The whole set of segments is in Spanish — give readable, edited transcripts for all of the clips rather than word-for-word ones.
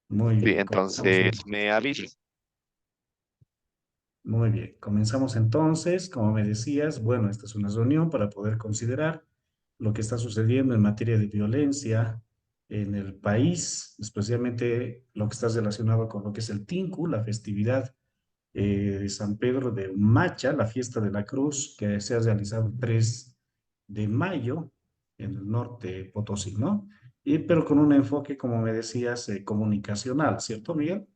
Muy Sí, bien, comenzamos entonces entonces. me avisas. Muy bien, comenzamos entonces. Como me decías, bueno, esta es una reunión para poder considerar lo que está sucediendo en materia de violencia en el país, especialmente lo que está relacionado con lo que es el Tinku, la festividad de San Pedro de Macha, la fiesta de la Cruz, que se ha realizado el 3 de mayo en el norte de Potosí, ¿no? Pero con un enfoque, como me decías, comunicacional, ¿cierto, Miguel?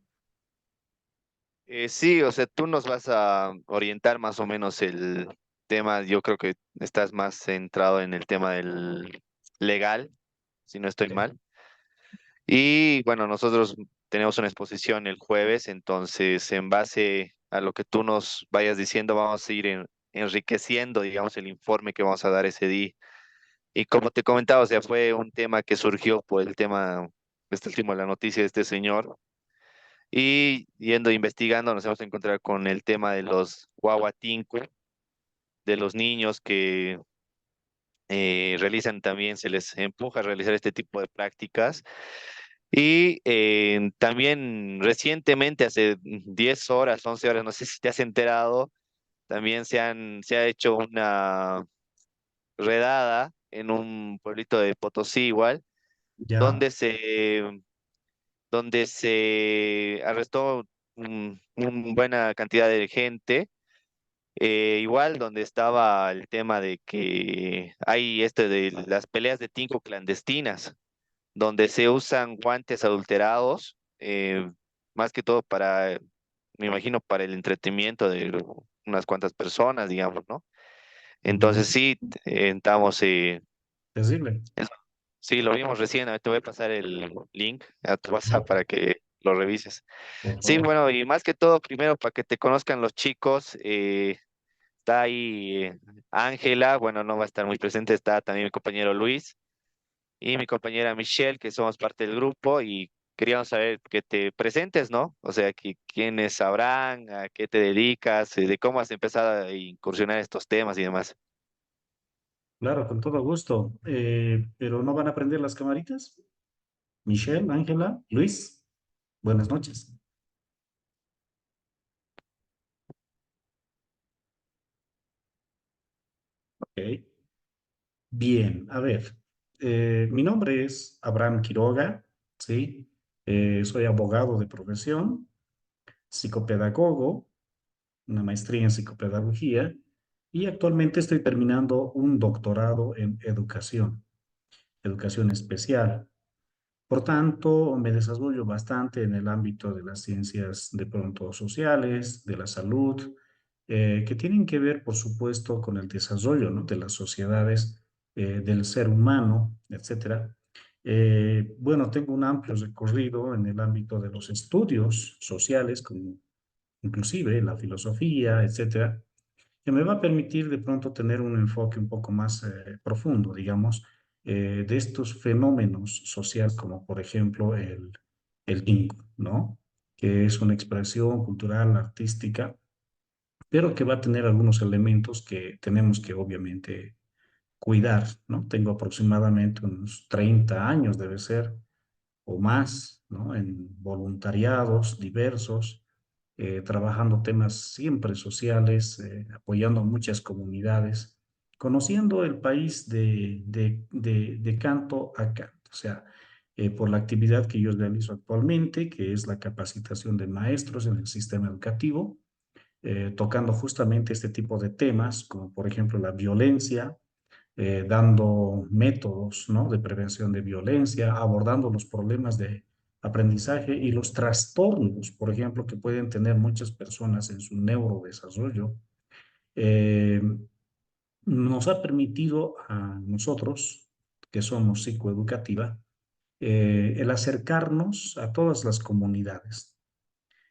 Sí, o sea, tú nos vas a orientar más o menos el tema. Yo creo que estás más centrado en el tema del legal, si no estoy Sí. mal. Y bueno, nosotros tenemos una exposición el jueves, entonces en base a lo que tú nos vayas diciendo, vamos a ir enriqueciendo, digamos, el informe que vamos a dar ese día. Y como te comentaba, o sea, fue un tema que surgió por el tema, este último, la noticia de este señor. Y yendo investigando, nos hemos encontrado con el tema de los guaguatinco, de los niños que realizan también, se les empuja a realizar este tipo de prácticas. Y también recientemente, hace 10 horas, 11 horas, no sé si te has enterado, también se ha hecho una redada en un pueblito de Potosí igual, Ya, donde donde se arrestó una buena cantidad de gente. Igual donde estaba el tema de que hay este de las peleas de tinco clandestinas, donde se usan guantes adulterados, más que todo para, me imagino, para el entretenimiento de unas cuantas personas, digamos, ¿no? ya, Entonces sí, estamos, terrible, sí, lo vimos recién. Te voy a pasar el link a tu WhatsApp para que lo revises. por Sí, favor. bueno, y más que todo, primero para que te conozcan los chicos. Está ahí Ángela, bueno, no va a estar muy presente, está también mi compañero Luis y mi compañera Michelle, que somos parte del grupo y queríamos saber que te presentes, ¿no? O sea, que quiénes sabrán, a qué te dedicas, de cómo has empezado a incursionar estos temas y demás. Claro, con todo gusto. Pero ¿no van a prender las camaritas? Michelle, Ángela, Luis, buenas noches. Ok. Bien, a ver, mi nombre es Abraham Quiroga, ¿sí? Soy abogado de profesión, psicopedagogo, una maestría en psicopedagogía y actualmente estoy terminando un doctorado en educación, educación especial. Por tanto, me desarrollo bastante en el ámbito de las ciencias de pronto sociales, de la salud, que tienen que ver, por supuesto, con el desarrollo, ¿no?, de las sociedades, del ser humano, etcétera. Bueno, tengo un amplio recorrido en el ámbito de los estudios sociales, como inclusive la filosofía, etcétera, que me va a permitir de pronto tener un enfoque un poco más profundo, digamos, de estos fenómenos sociales, como por ejemplo el Inco, ¿no? Que es una expresión cultural, artística, pero que va a tener algunos elementos que tenemos que obviamente cuidar, ¿no? Tengo aproximadamente unos 30 años, debe ser, o más, ¿no? En voluntariados diversos, trabajando temas siempre sociales, apoyando a muchas comunidades, conociendo el país de canto a canto, o sea, por la actividad que yo realizo actualmente, que es la capacitación de maestros en el sistema educativo, tocando justamente este tipo de temas, como por ejemplo la violencia, dando métodos, ¿no?, de prevención de violencia, abordando los problemas de aprendizaje y los trastornos, por ejemplo, que pueden tener muchas personas en su neurodesarrollo. Eh, Nos ha permitido a nosotros, que somos psicoeducativa, el acercarnos a todas las comunidades,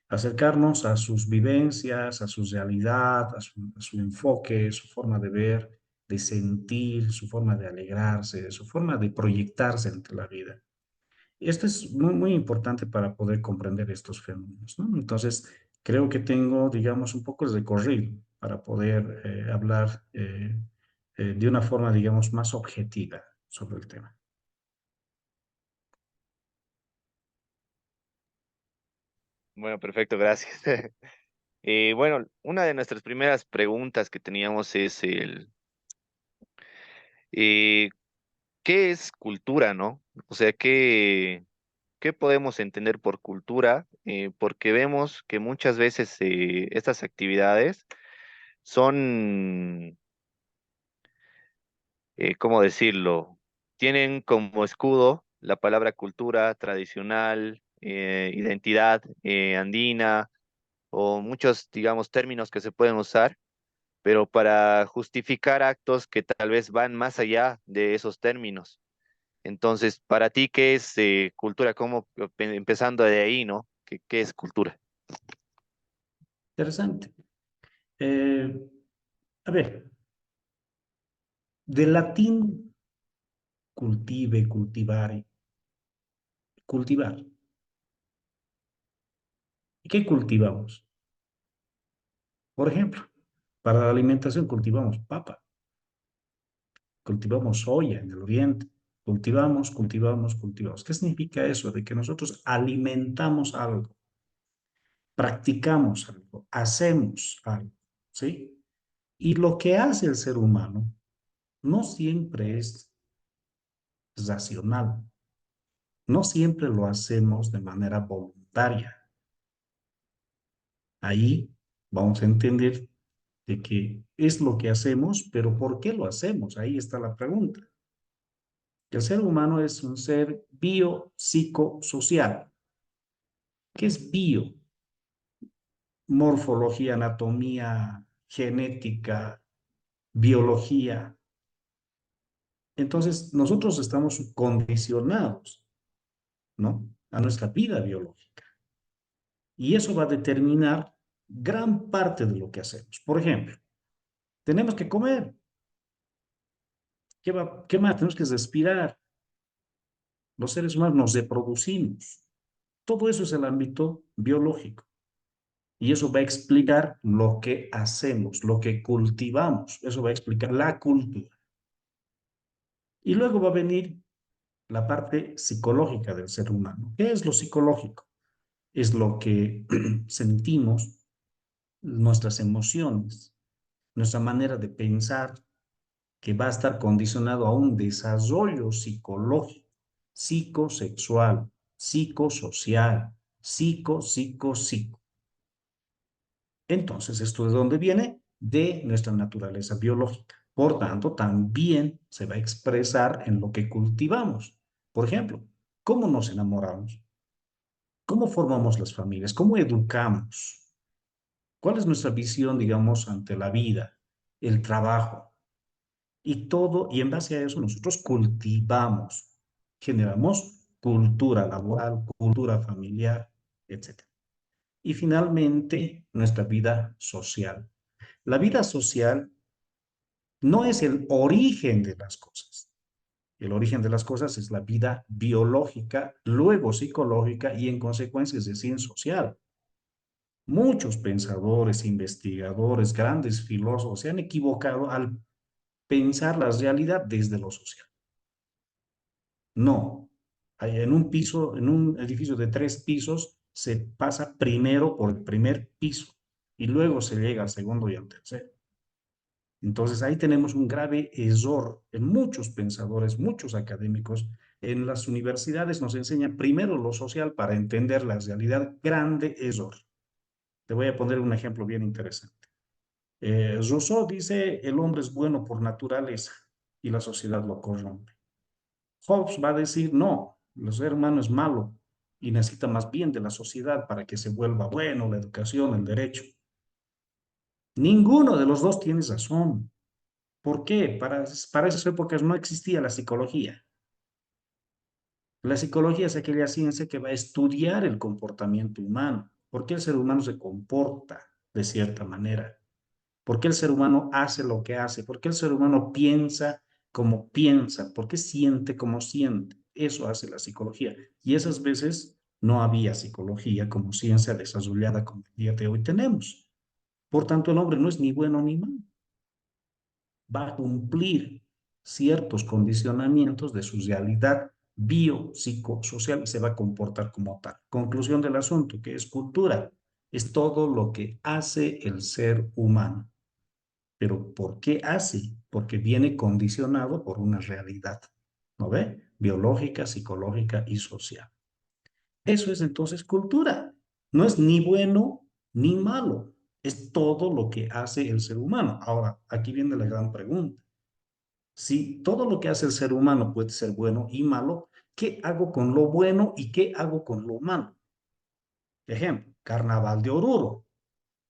acercarnos a sus vivencias, a su realidad, a su enfoque, su forma de ver, de sentir, su forma de alegrarse, su forma de proyectarse ante la vida. Y esto es muy, muy importante para poder comprender estos fenómenos, ¿no? Entonces, creo que tengo, digamos, un poco de recorrido para poder hablar de una forma, digamos, más objetiva sobre el tema. Bueno, perfecto, gracias. Bueno, una de nuestras primeras preguntas que teníamos es eh, ¿qué es cultura, no? O sea, ¿qué podemos entender por cultura? Porque vemos que muchas veces estas actividades son, ¿cómo decirlo? Tienen como escudo la palabra cultura tradicional, identidad andina o muchos, digamos, términos que se pueden usar, pero para justificar actos que tal vez van más allá de esos términos. Entonces, para ti, ¿qué es cultura? ¿Cómo, empezando de ahí, ¿no? ¿Qué es cultura? Interesante. Eh, a ver, del latín cultive, cultivare, cultivar. ¿Qué cultivamos? Por ejemplo, para la alimentación cultivamos papa, cultivamos soya en el oriente, cultivamos, cultivamos, cultivamos. ¿Qué significa eso? De que nosotros alimentamos algo, practicamos algo, hacemos algo, ¿sí? Y lo que hace el ser humano no siempre es racional, no siempre lo hacemos de manera voluntaria. Ahí vamos a entender de que es lo que hacemos, pero ¿por qué lo hacemos? Ahí está la pregunta. El ser humano es un ser biopsicosocial. ¿Qué es bio? Morfología, anatomía, genética, biología. Entonces, nosotros estamos condicionados, ¿no? A nuestra vida biológica. Y eso va a determinar gran parte de lo que hacemos. Por ejemplo, tenemos que comer. ¿Qué más? Tenemos que respirar. Los seres humanos nos reproducimos. Todo eso es el ámbito biológico. Y eso va a explicar lo que hacemos, lo que cultivamos. Eso va a explicar la cultura. Y luego va a venir la parte psicológica del ser humano. ¿Qué es lo psicológico? Es lo que sentimos, nuestras emociones, nuestra manera de pensar, que va a estar condicionado a un desarrollo psicológico, psicosexual, psicosocial, psico. Entonces, ¿esto de dónde viene? De nuestra naturaleza biológica. Por tanto, también se va a expresar en lo que cultivamos. Por ejemplo, ¿cómo nos enamoramos? ¿Cómo formamos las familias? ¿Cómo educamos? ¿Cuál es nuestra visión, digamos, ante la vida, el trabajo? Y todo, y en base a eso nosotros cultivamos, generamos cultura laboral, cultura familiar, etcétera. Y finalmente, nuestra vida social. La vida social no es el origen de las cosas. El origen de las cosas es la vida biológica, luego psicológica y en consecuencia es decir, social. Muchos pensadores, investigadores, grandes filósofos se han equivocado al pensar la realidad desde lo social. No. En un piso, en un edificio de 3 pisos, se pasa primero por el primer piso y luego se llega al segundo y al tercero. Entonces ahí tenemos un grave error en muchos pensadores, muchos académicos. En las universidades nos enseñan primero lo social para entender la realidad. Grande error. Te voy a poner un ejemplo bien interesante. Rousseau dice, el hombre es bueno por naturaleza y la sociedad lo corrompe. Hobbes va a decir, no, el ser humano es malo y necesita más bien de la sociedad para que se vuelva bueno, la educación, el derecho. Ninguno de los dos tiene razón. ¿Por qué? Para esas épocas no existía la psicología. La psicología es aquella ciencia que va a estudiar el comportamiento humano. ¿Por qué el ser humano se comporta de cierta manera? ¿Por qué el ser humano hace lo que hace? ¿Por qué el ser humano piensa como piensa? ¿Por qué siente como siente? Eso hace la psicología. Y esas veces no había psicología como ciencia desarrollada como el día de hoy tenemos. Por tanto, el hombre no es ni bueno ni malo. Va a cumplir ciertos condicionamientos de su realidad biopsicosocial y se va a comportar como tal. Conclusión del asunto, que es cultura, es todo lo que hace el ser humano. Pero ¿por qué hace? Porque viene condicionado por una realidad, ¿no ve? Biológica, psicológica y social. Eso es entonces cultura. No es ni bueno ni malo. Es todo lo que hace el ser humano. Ahora, aquí viene la gran pregunta. Si todo lo que hace el ser humano puede ser bueno y malo, ¿qué hago con lo bueno y qué hago con lo malo? Ejemplo, Carnaval de Oruro.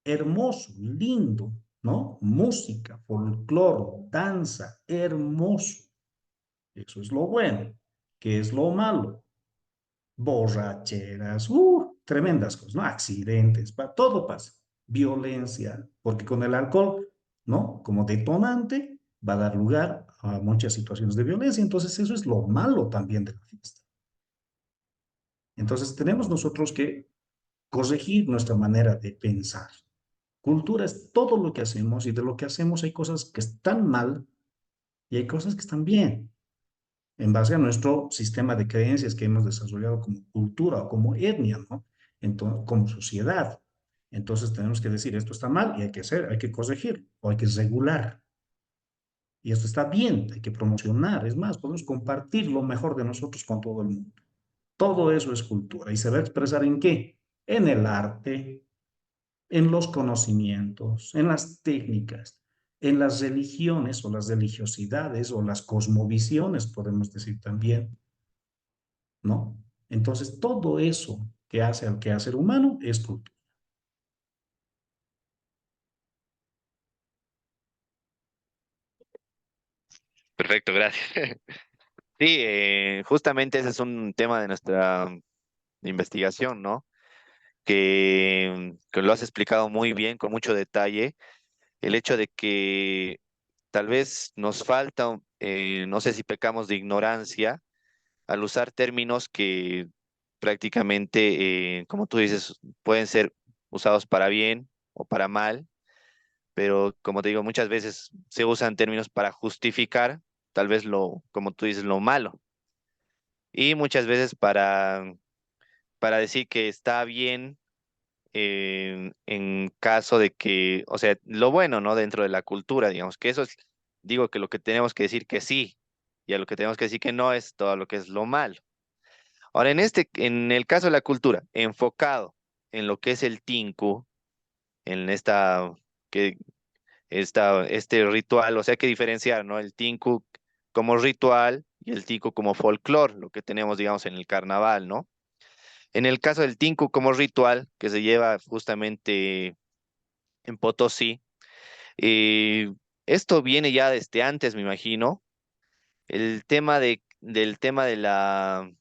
Hermoso, lindo, ¿no? Música, folclore, danza, hermoso. Eso es lo bueno. ¿Qué es lo malo? Borracheras, tremendas cosas, ¿no? Accidentes, todo pasa. Violencia, porque con el alcohol, ¿no? Como detonante, va a dar lugar a muchas situaciones de violencia. Entonces, eso es lo malo también de la fiesta. Entonces, tenemos nosotros que corregir nuestra manera de pensar. Cultura es todo lo que hacemos y de lo que hacemos hay cosas que están mal y hay cosas que están bien en base a nuestro sistema de creencias que hemos desarrollado como cultura o como etnia, ¿no? Entonces, como sociedad. Entonces tenemos que decir, esto está mal y hay que hacer, hay que corregir o hay que regular. Y esto está bien, hay que promocionar. Es más, podemos compartir lo mejor de nosotros con todo el mundo. Todo eso es cultura. ¿Y se va a expresar en qué? En el arte, en los conocimientos, en las técnicas, en las religiones o las religiosidades o las cosmovisiones, podemos decir también, ¿no? Entonces, todo eso que hace al quehacer humano es cultura. Perfecto, gracias. Sí, justamente ese es un tema de nuestra investigación, ¿no? Que lo has explicado muy bien, con mucho detalle, el hecho de que tal vez nos falta, no sé si pecamos de ignorancia al usar términos que prácticamente, como tú dices, pueden ser usados para bien o para mal, pero como te digo, muchas veces se usan términos para justificar tal vez lo, como tú dices, lo malo, y muchas veces para decir que está bien en caso de que, o sea, lo bueno, ¿no? Dentro de la cultura, digamos, que eso es, digo que lo que tenemos que decir que sí, y a lo que tenemos que decir que no es todo lo que es lo malo. Ahora, en el caso de la cultura, enfocado en lo que es el tinku, en que, este ritual, o sea, hay que diferenciar, ¿no? El tinku como ritual y el tinku como folclore, lo que tenemos, digamos, en el carnaval, ¿no? En el caso del tinku como ritual, que se lleva justamente en Potosí, eh, esto viene ya desde antes, me imagino. El tema del tema de la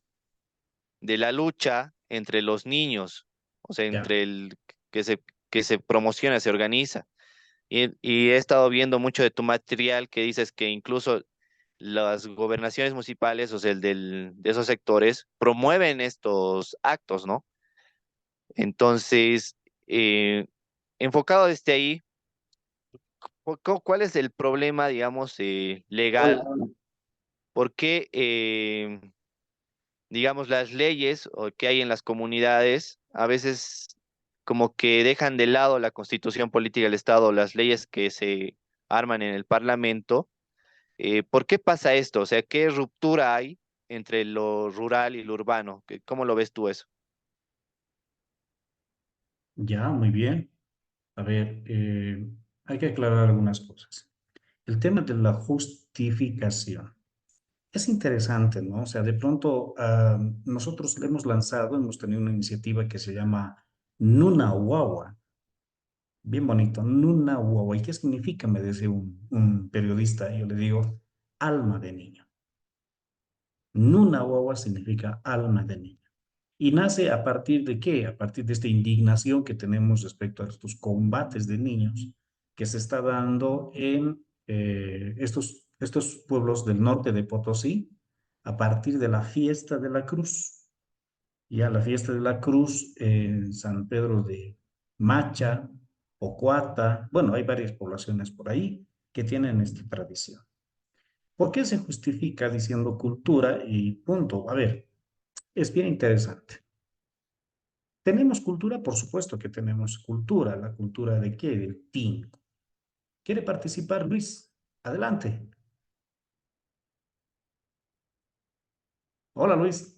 lucha entre los niños, o sea, Ya, entre el que se promociona, se organiza. Y he estado viendo mucho de tu material que dices que incluso las gobernaciones municipales, o sea, de esos sectores, promueven estos actos, ¿no? Entonces, eh, enfocado desde ahí, ¿cuál es el problema, digamos, legal? ¿Por qué, digamos, las leyes que hay en las comunidades a veces como que dejan de lado la constitución política del Estado, las leyes que se arman en el Parlamento? ¿Por qué pasa esto? O sea, ¿qué ruptura hay entre lo rural y lo urbano? ¿Cómo lo ves tú eso? ya, muy bien. A ver, hay que aclarar algunas cosas. El tema de la justificación. Es interesante, ¿no? O sea, de pronto nosotros le hemos lanzado, hemos tenido una iniciativa que se llama Nuna Wawa, bien bonito, Nuna Wawa. ¿Y qué significa? Me dice un periodista. Yo le digo, alma de niño. Nuna Wawa significa alma de niño. Y nace a partir de qué? A partir de esta indignación que tenemos respecto a estos combates de niños que se está dando en estos pueblos del norte de Potosí a partir de la fiesta de la Cruz. Ya la fiesta de la Cruz en San Pedro de Macha, Ocuata, bueno, hay varias poblaciones por ahí que tienen esta tradición. ¿Por qué se justifica diciendo cultura y punto? A ver, es bien interesante. ¿Tenemos cultura? Por supuesto que tenemos cultura. ¿La cultura de qué? Del team. ¿Quiere participar, Luis? Adelante. Hola, Luis.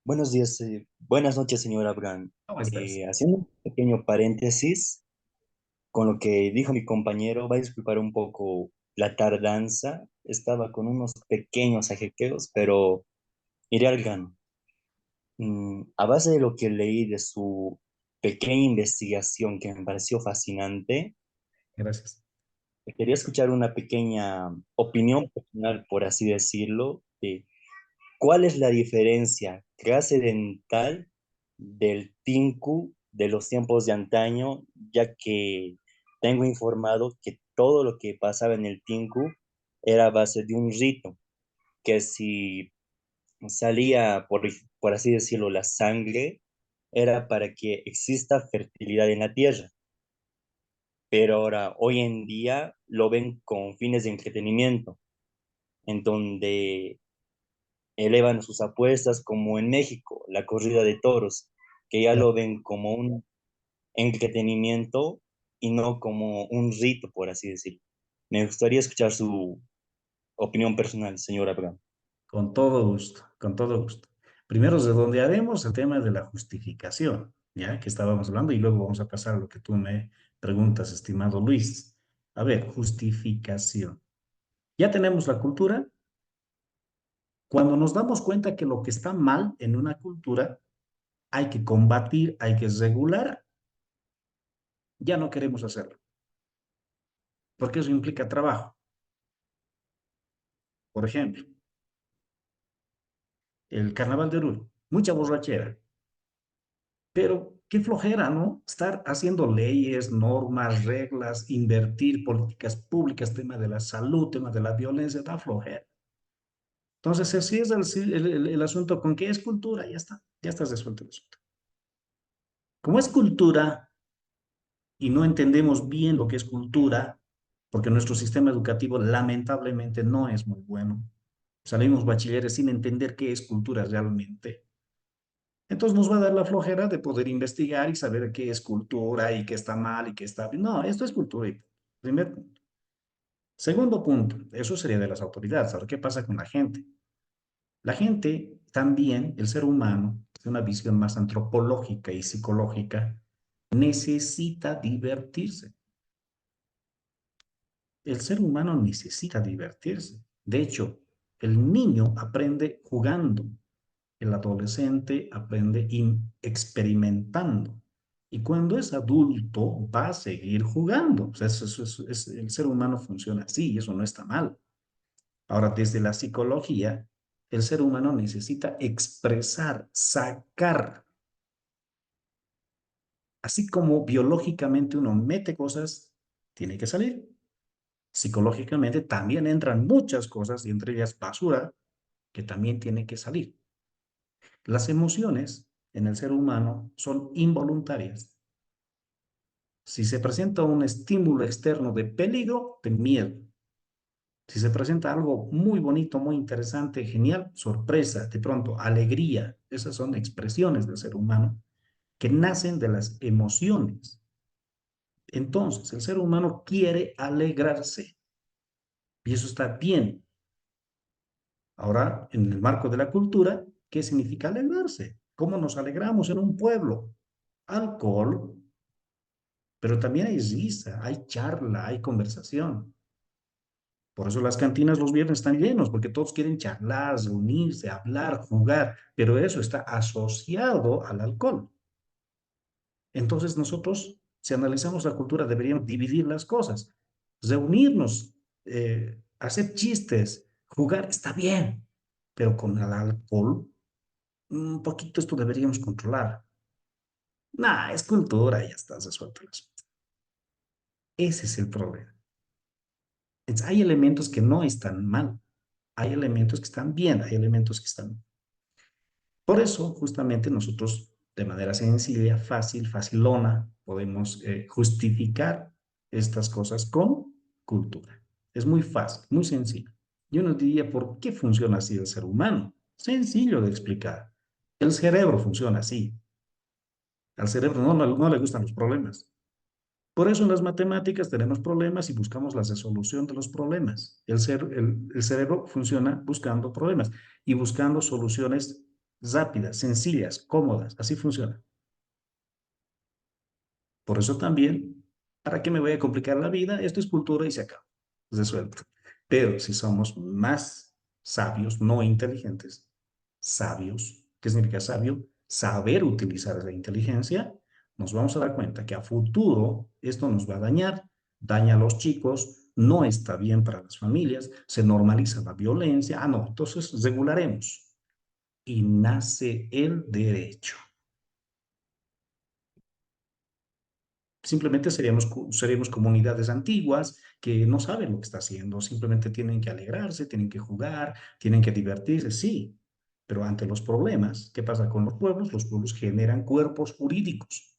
Buenos días, buenas noches, señora Abraham. ¿Cómo estás? Haciendo un pequeño paréntesis con lo que dijo mi compañero, va a disculpar un poco la tardanza. Estaba con unos pequeños ajequeos, pero iré al grano. A base de lo que leí de su pequeña investigación que me pareció fascinante, Gracias. quería escuchar una pequeña opinión personal, por así decirlo, de ¿cuál es la diferencia trascendental del Tinku de los tiempos de antaño? Ya que tengo informado que todo lo que pasaba en el Tinku era a base de un rito, que si salía, por así decirlo, la sangre, era para que exista fertilidad en la tierra. Pero ahora, hoy en día, lo ven con fines de entretenimiento, en donde elevan sus apuestas como en México, la corrida de toros, que ya lo ven como un entretenimiento y no como un rito, por así decirlo. Me gustaría escuchar su opinión personal, señor Abraham. Con todo gusto, con todo gusto. Primero, de donde haremos el tema de la justificación, ya que estábamos hablando, y luego vamos a pasar a lo que tú me preguntas, estimado Luis. A ver, justificación. Ya tenemos la cultura. Cuando nos damos cuenta que lo que está mal en una cultura hay que combatir, hay que regular, ya no queremos hacerlo, porque eso implica trabajo. Por ejemplo, el Carnaval de Oruro, mucha borrachera, pero qué flojera, ¿no? Estar haciendo leyes, normas, reglas, invertir políticas públicas, tema de la salud, tema de la violencia, da flojera. Entonces, así es el asunto con qué es cultura, ya está, ya estás resuelto el asunto. Como es cultura y no entendemos bien lo que es cultura, porque nuestro sistema educativo lamentablemente no es muy bueno. Salimos bachilleres sin entender qué es cultura realmente. Entonces nos va a dar la flojera de poder investigar y saber qué es cultura y qué está mal y qué está bien. No, esto es cultura. Primer punto. Segundo punto, eso sería de las autoridades. Ahora, ¿qué pasa con la gente? La gente también, el ser humano, de una visión más antropológica y psicológica, necesita divertirse. El ser humano necesita divertirse. De hecho, el niño aprende jugando, el adolescente aprende experimentando. Y cuando es adulto, va a seguir jugando. O sea, el ser humano funciona así y eso no está mal. Ahora, desde la psicología, el ser humano necesita expresar, sacar. Así como biológicamente uno mete cosas, tiene que salir. Psicológicamente también entran muchas cosas, y entre ellas basura, que también tiene que salir. Las emociones en el ser humano son involuntarias. Si se presenta un estímulo externo de peligro, de miedo. Si se presenta algo muy bonito, muy interesante, genial, sorpresa, de pronto, alegría. Esas son expresiones del ser humano que nacen de las emociones. Entonces, el ser humano quiere alegrarse y eso está bien. Ahora, en el marco de la cultura, ¿qué significa alegrarse? ¿Cómo nos alegramos en un pueblo? Alcohol, pero también hay risa, hay charla, hay conversación. Por eso las cantinas los viernes están llenos, porque todos quieren charlar, reunirse, hablar, jugar, pero eso está asociado al alcohol. Entonces nosotros, si analizamos la cultura, deberíamos dividir las cosas, reunirnos, hacer chistes, jugar, está bien, pero con el alcohol, un poquito esto deberíamos controlar. Nah, es cultura, ya está resuelto el asunto. Ese es el problema. Entonces, hay elementos que no están mal, hay elementos que están bien, hay elementos que están mal. Por eso, justamente nosotros, de manera sencilla, fácil, facilona, podemos justificar estas cosas con cultura. Es muy fácil, muy sencillo. Yo nos diría, ¿por qué funciona así el ser humano? Sencillo de explicar. El cerebro funciona así. Al cerebro no le gustan los problemas. Por eso en las matemáticas tenemos problemas y buscamos la resolución de los problemas. El cerebro funciona buscando problemas y buscando soluciones rápidas, sencillas, cómodas. Así funciona. Por eso también, ¿para qué me voy a complicar la vida? Esto es cultura y se acaba. Resuelto. Pero si somos más sabios, no inteligentes, sabios, ¿qué significa sabio? Saber utilizar la inteligencia, nos vamos a dar cuenta que a futuro esto nos va a dañar, daña a los chicos, no está bien para las familias, se normaliza la violencia. Ah, no, entonces regularemos y nace el derecho. Simplemente seríamos comunidades antiguas que no saben lo que está haciendo, simplemente tienen que alegrarse, tienen que jugar, tienen que divertirse, sí, pero ante los problemas, ¿qué pasa con los pueblos? Los pueblos generan cuerpos jurídicos,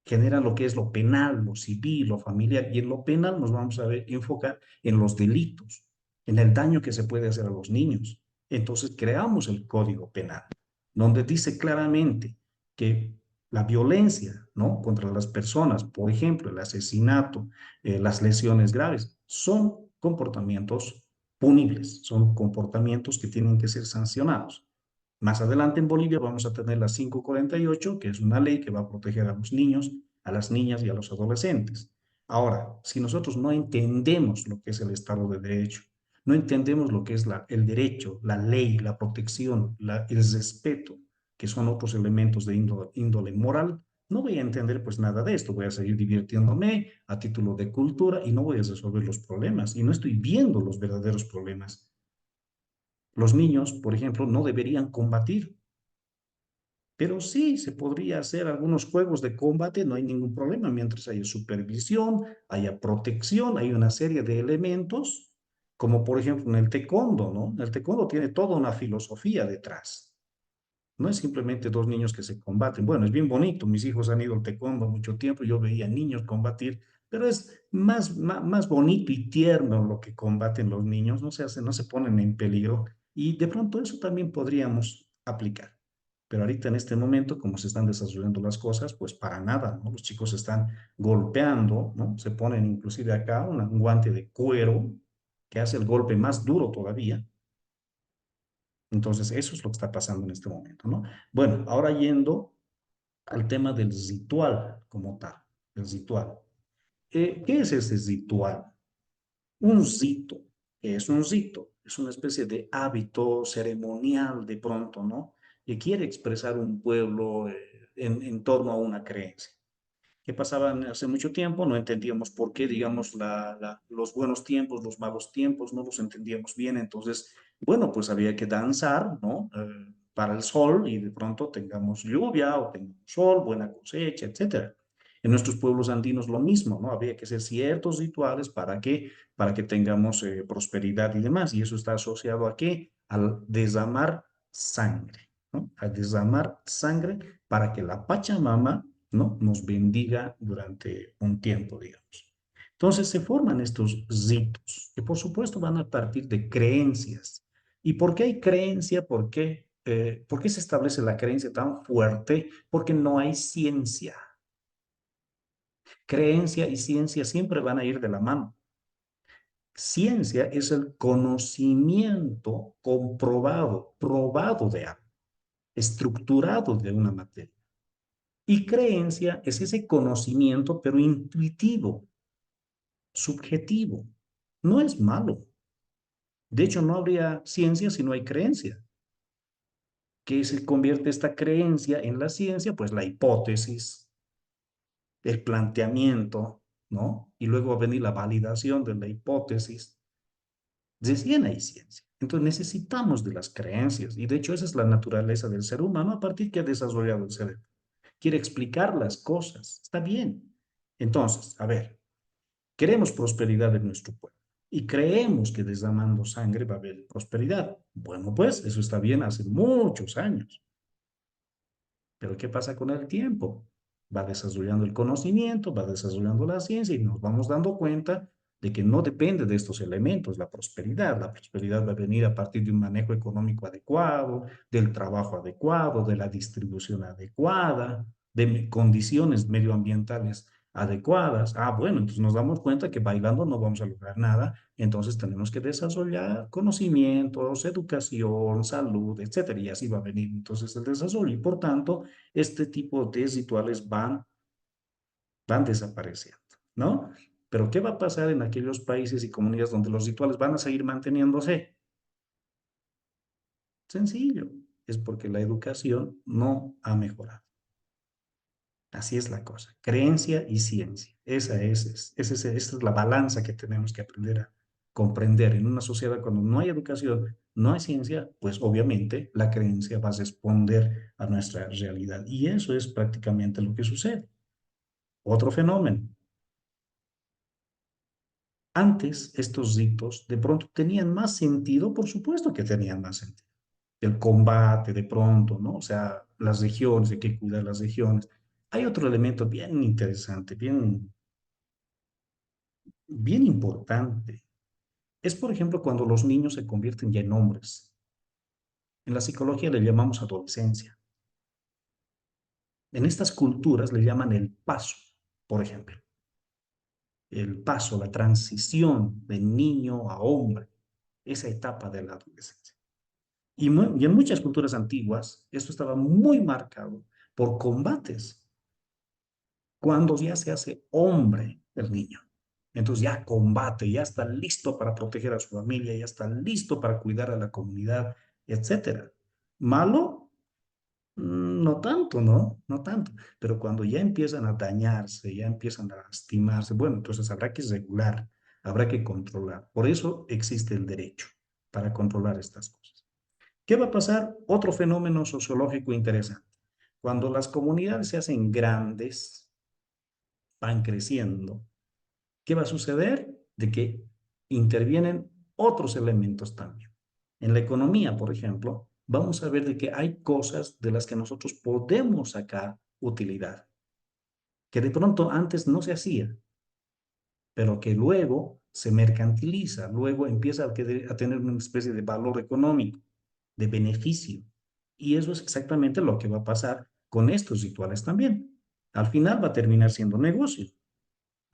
generan lo que es lo penal, lo civil, lo familiar, y en lo penal nos vamos a enfocar en los delitos, en el daño que se puede hacer a los niños. Entonces creamos el Código Penal, donde dice claramente que la violencia, ¿no?, contra las personas, por ejemplo, el asesinato, las lesiones graves, son comportamientos punibles, son comportamientos que tienen que ser sancionados. Más adelante en Bolivia vamos a tener la 548, que es una ley que va a proteger a los niños, a las niñas y a los adolescentes. Ahora, si nosotros no entendemos lo que es el Estado de Derecho, no entendemos lo que es el derecho, la ley, la protección, el respeto, que son otros elementos de índole moral, no voy a entender pues nada de esto. Voy a seguir divirtiéndome a título de cultura y no voy a resolver los problemas. Y no estoy viendo los verdaderos problemas. Los niños, por ejemplo, no deberían combatir, pero sí se podría hacer algunos juegos de combate, no hay ningún problema, mientras haya supervisión, haya protección, hay una serie de elementos, como por ejemplo en el taekwondo, ¿no? El taekwondo tiene toda una filosofía detrás. No es simplemente dos niños que se combaten. Bueno, es bien bonito. Mis hijos han ido al taekwondo mucho tiempo. Yo veía niños combatir, pero es más bonito y tierno lo que combaten los niños. No se ponen en peligro. Y de pronto eso también podríamos aplicar. Pero ahorita en este momento, como se están desarrollando las cosas, pues para nada, ¿no? Los chicos se están golpeando, ¿no? Se ponen inclusive acá un guante de cuero que hace el golpe más duro todavía. Entonces, eso es lo que está pasando en este momento, ¿no? Bueno, ahora yendo al tema del ritual como tal, el ritual. ¿Qué es ese ritual? Un rito. ¿Qué es un rito? Es una especie de hábito ceremonial de pronto, ¿no? Que quiere expresar un pueblo en torno a una creencia. ¿Qué pasaba hace mucho tiempo? No entendíamos por qué, digamos, los buenos tiempos, los malos tiempos, no los entendíamos bien. Entonces, bueno, pues había que danzar, ¿no? Para el sol y de pronto tengamos lluvia o tengamos sol, buena cosecha, etcétera. En nuestros pueblos andinos lo mismo, ¿no? Había que hacer ciertos rituales para que tengamos prosperidad y demás. Y eso está asociado a qué? Al derramar sangre, ¿no? Al derramar sangre para que la Pachamama, ¿no?, nos bendiga durante un tiempo, digamos. Entonces se forman estos ritos, que por supuesto van a partir de creencias. ¿Y por qué hay creencia? ¿Por qué se establece la creencia tan fuerte? Porque no hay ciencia. Creencia y ciencia siempre van a ir de la mano. Ciencia es el conocimiento comprobado, probado de algo, estructurado de una materia. Y creencia es ese conocimiento, pero intuitivo, subjetivo. No es malo. De hecho, no habría ciencia si no hay creencia. ¿Qué se convierte esta creencia en la ciencia? Pues la hipótesis, el planteamiento, ¿no? Y luego va a venir la validación de la hipótesis. Recién hay ciencia. Entonces necesitamos de las creencias. Y de hecho esa es la naturaleza del ser humano a partir que ha desarrollado el cerebro. Quiere explicar las cosas. Está bien. Entonces, a ver, queremos prosperidad en nuestro pueblo y creemos que derramando sangre va a haber prosperidad. Bueno, pues eso está bien hace muchos años. Pero ¿qué pasa con el tiempo? va desarrollando el conocimiento, va desarrollando la ciencia y nos vamos dando cuenta de que no depende de estos elementos la prosperidad. La prosperidad va a venir a partir de un manejo económico adecuado, del trabajo adecuado, de la distribución adecuada, de condiciones medioambientales adecuadas. Ah, bueno, entonces nos damos cuenta que bailando no vamos a lograr nada, entonces tenemos que desarrollar conocimientos, educación, salud, etcétera, y así va a venir entonces el desarrollo. Y por tanto, este tipo de rituales van desapareciendo, ¿no? Pero ¿qué va a pasar en aquellos países y comunidades donde los rituales van a seguir manteniéndose? Sencillo, es porque la educación no ha mejorado. Así es la cosa, creencia y ciencia. Esa es la balanza que tenemos que aprender a comprender. En una sociedad cuando no hay educación, no hay ciencia, pues obviamente la creencia va a responder a nuestra realidad. Y eso es prácticamente lo que sucede. Otro fenómeno. Antes estos ritos de pronto tenían más sentido, por supuesto que tenían más sentido. El combate de pronto, ¿no? O sea, las regiones, hay que cuidar las regiones. Hay otro elemento bien interesante, bien importante. Es, por ejemplo, cuando los niños se convierten ya en hombres. En la psicología le llamamos adolescencia. En estas culturas le llaman el paso, por ejemplo. El paso, la transición de niño a hombre, esa etapa de la adolescencia. Y en muchas culturas antiguas, esto estaba muy marcado por combates, cuando ya se hace hombre el niño. Entonces ya combate, ya está listo para proteger a su familia, ya está listo para cuidar a la comunidad, etcétera. Malo, no tanto, ¿no? No tanto. Pero cuando ya empiezan a dañarse, ya empiezan a lastimarse, bueno, entonces habrá que regular, habrá que controlar. Por eso existe el derecho para controlar estas cosas. ¿Qué va a pasar? Otro fenómeno sociológico interesante. Cuando las comunidades se hacen grandes, van creciendo, ¿qué va a suceder? De que intervienen otros elementos también. En la economía, por ejemplo, vamos a ver de que hay cosas de las que nosotros podemos sacar utilidad, que de pronto antes no se hacía, pero que luego se mercantiliza, luego empieza a tener una especie de valor económico, de beneficio. Y eso es exactamente lo que va a pasar con estos rituales también. Al final va a terminar siendo negocio.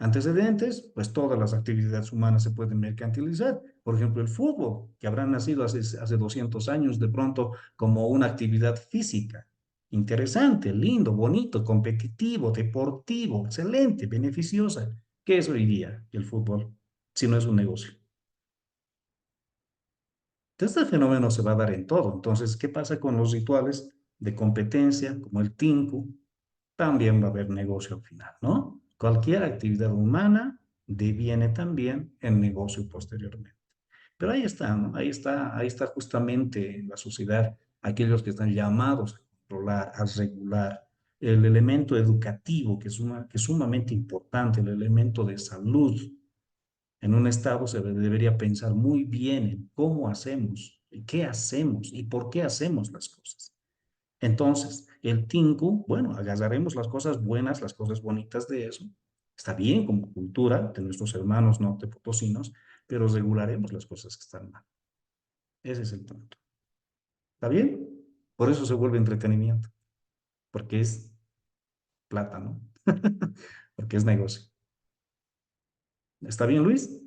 Antecedentes, pues todas las actividades humanas se pueden mercantilizar. Por ejemplo, el fútbol, que habrá nacido hace 200 años de pronto como una actividad física. Interesante, lindo, bonito, competitivo, deportivo, excelente, beneficiosa. ¿Qué es hoy día el fútbol si no es un negocio? Este fenómeno se va a dar en todo. Entonces, ¿qué pasa con los rituales de competencia, como el tinku? También va a haber negocio al final, ¿no? Cualquier actividad humana deviene también en negocio posteriormente. Pero ahí está, ¿no? Ahí está justamente la sociedad, aquellos que están llamados a controlar, a regular el elemento educativo, que es sumamente importante, el elemento de salud. En un Estado se debería pensar muy bien en cómo hacemos, qué hacemos y por qué hacemos las cosas. Entonces, el Tinku, bueno, agarraremos las cosas buenas, las cosas bonitas de eso. Está bien como cultura de nuestros hermanos norte-potosinos, pero regularemos las cosas que están mal. Ese es el punto. ¿Está bien? Por eso se vuelve entretenimiento, porque es plata, ¿no? Porque es negocio. ¿Está bien, Luis?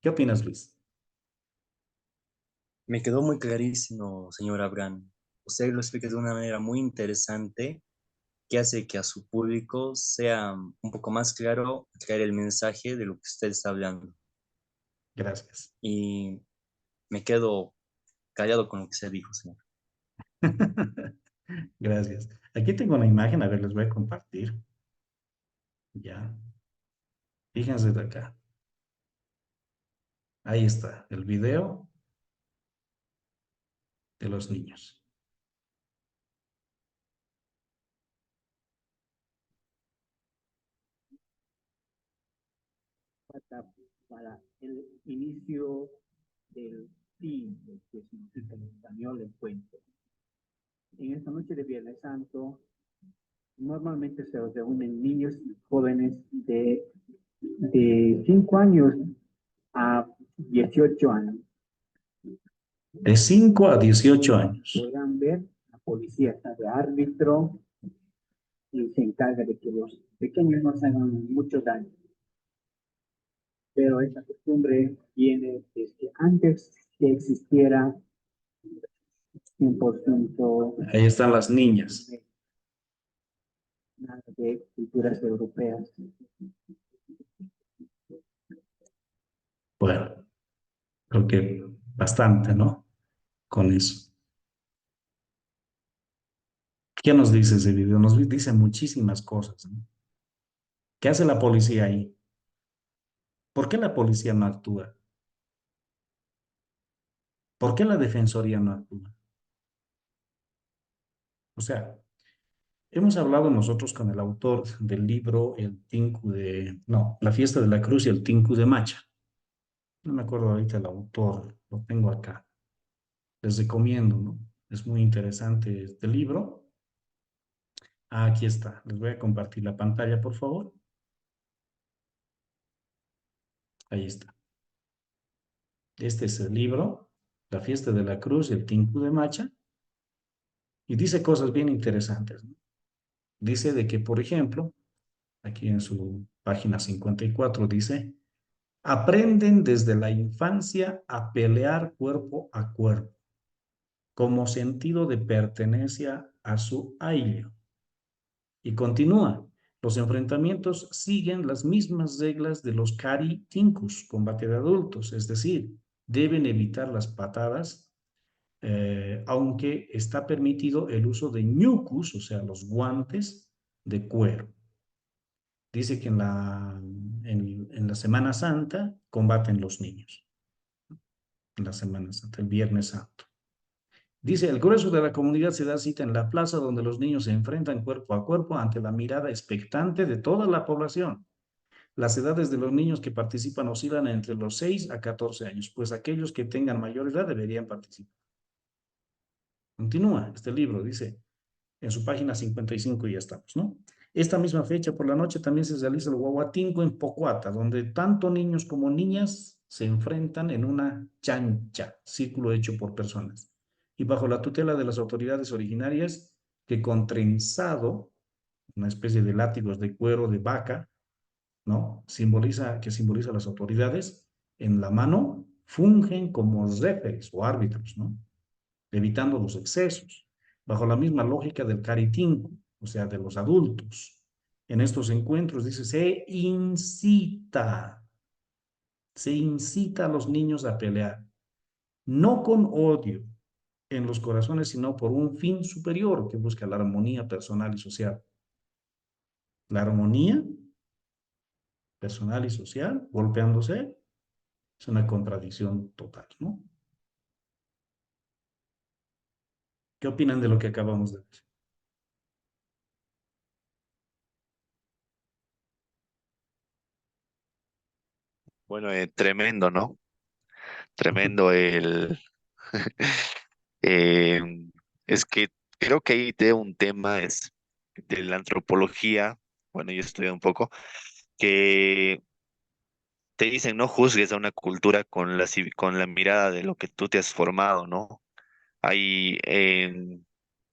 ¿Qué opinas, Luis? Me quedó muy clarísimo, señor Abraham. Usted lo explica de una manera muy interesante que hace que a su público sea un poco más claro traer el mensaje de lo que usted está hablando. Gracias. Y me quedo callado con lo que se dijo, señor. Gracias. Aquí tengo una imagen, a ver, les voy a compartir. Ya. Fíjense de acá. Ahí está, el video de los niños. Para el inicio del Sí, que significa en español el cuento. En esta noche de Viernes Santo, normalmente se reúnen niños y jóvenes de 5 años a 18 años. De 5 a 18 años. Podrán ver, la policía está de árbitro y se encarga de que los pequeños no se hagan mucho daño. Pero esa costumbre viene desde antes que existiera 100% Ahí están las niñas. nada de culturas europeas. Bueno, creo que bastante, ¿no? Con eso. ¿Qué nos dice ese video? Nos dice muchísimas cosas, ¿no? ¿Qué hace la policía ahí? ¿Por qué la policía no actúa? ¿Por qué la defensoría no actúa? O sea, hemos hablado nosotros con el autor del libro El Tinku de, no, La Fiesta de la Cruz y el Tinku de Macha. No me acuerdo ahorita el autor, lo tengo acá. Les recomiendo, ¿no? Es muy interesante este libro. Ah, aquí está. Les voy a compartir la pantalla, por favor. Ahí está. Este es el libro, La Fiesta de la Cruz y el Tinku de Macha. Y dice cosas bien interesantes, ¿no? Dice de que, por ejemplo, aquí en su página 54 dice, aprenden desde la infancia a pelear cuerpo a cuerpo, como sentido de pertenencia a su ayllo. Y continúa, los enfrentamientos siguen las mismas reglas de los Kari Tinkus, combate de adultos, es decir, deben evitar las patadas, aunque está permitido el uso de ñukus, o sea, los guantes de cuero. Dice que en la Semana Santa combaten los niños, en la Semana Santa, el Viernes Santo. Dice, el grueso de la comunidad se da cita en la plaza donde los niños se enfrentan cuerpo a cuerpo ante la mirada expectante de toda la población. Las edades de los niños que participan oscilan entre los 6 a 14 años, pues aquellos que tengan mayor edad deberían participar. Continúa este libro, dice, en su página 55 ya estamos, ¿no? Esta misma fecha por la noche también se realiza el Huahuatinco en Pocuata, donde tanto niños como niñas se enfrentan en una chancha, círculo hecho por personas, y bajo la tutela de las autoridades originarias que con trenzado, una especie de látigos de cuero de vaca, ¿no? Que simboliza a las autoridades, en la mano fungen como referees o árbitros, ¿no? Evitando los excesos, bajo la misma lógica del caritinco, o sea, de los adultos. En estos encuentros, dice, se incita a los niños a pelear, no con odio en los corazones, sino por un fin superior que busca la armonía personal y social. La armonía personal y social, golpeándose, es una contradicción total, ¿no? ¿Qué opinan de lo que acabamos de ver? Bueno, tremendo, ¿no? Tremendo el... eh, es que creo que ahí de un tema es de la antropología, bueno, yo estudié un poco, que te dicen no juzgues a una cultura con con la mirada de lo que tú te has formado, ¿no? Hay,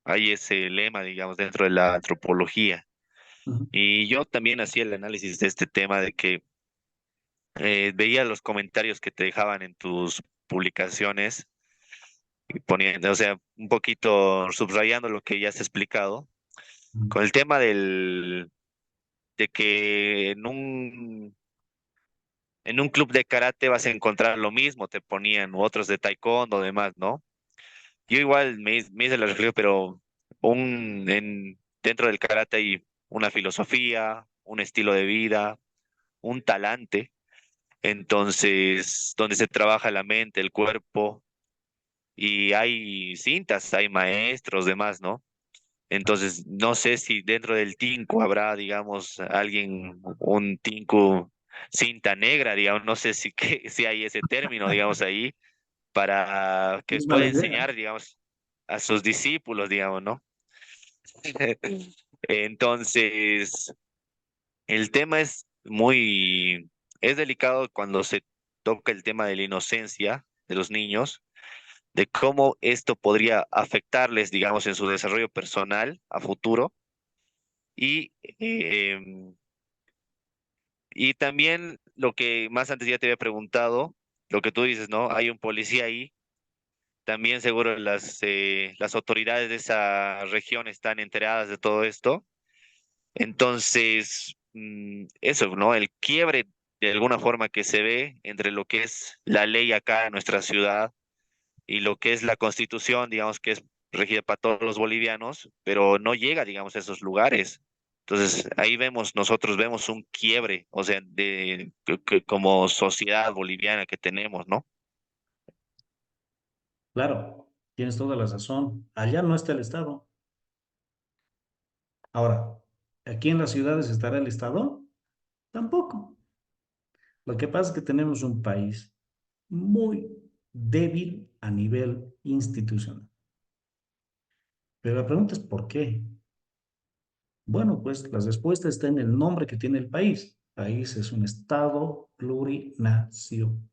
hay ese lema, digamos, dentro de la antropología. Ujú, Y yo también hacía el análisis de este tema de que veía los comentarios que te dejaban en tus publicaciones y poniendo, o sea, un poquito subrayando lo que ya has explicado, ujú, con el tema de que en un club de karate vas a encontrar lo mismo, te ponían u otros de taekwondo, demás, ¿no? Yo igual me hice la reflexión, pero dentro del karate hay una filosofía, un estilo de vida, un talante, entonces, donde se trabaja la mente, el cuerpo, y hay cintas, hay maestros, demás, ¿no? Entonces, no sé si dentro del tinku habrá, digamos, alguien, un tinku cinta negra, digamos, no sé si, si hay ese término, digamos, ahí, para que Es pueda mala idea. enseñar, digamos, a sus discípulos, digamos, ¿no? Entonces, el tema es delicado cuando se toca el tema de la inocencia de los niños, de cómo esto podría afectarles, digamos, en su desarrollo personal a futuro. Y, y también lo que más antes ya te había preguntado, lo que tú dices, ¿no? Hay un policía ahí. También seguro las autoridades de esa región están enteradas de todo esto. Entonces, eso, ¿no? El quiebre de alguna forma que se ve entre lo que es la ley acá en nuestra ciudad y lo que es la constitución, digamos que es regida para todos los bolivianos, pero no llega, digamos, a esos lugares. Entonces, ahí vemos, nosotros vemos un quiebre, o sea, como sociedad boliviana que tenemos, ¿no? Claro, tienes toda la razón. Allá no está el Estado. Ahora, ¿aquí en las ciudades estará el Estado? Tampoco. Lo que pasa es que tenemos un país muy débil a nivel institucional. Pero la pregunta es ¿por qué? Bueno, pues la respuesta está en el nombre que tiene el país. País es un Estado plurinacional.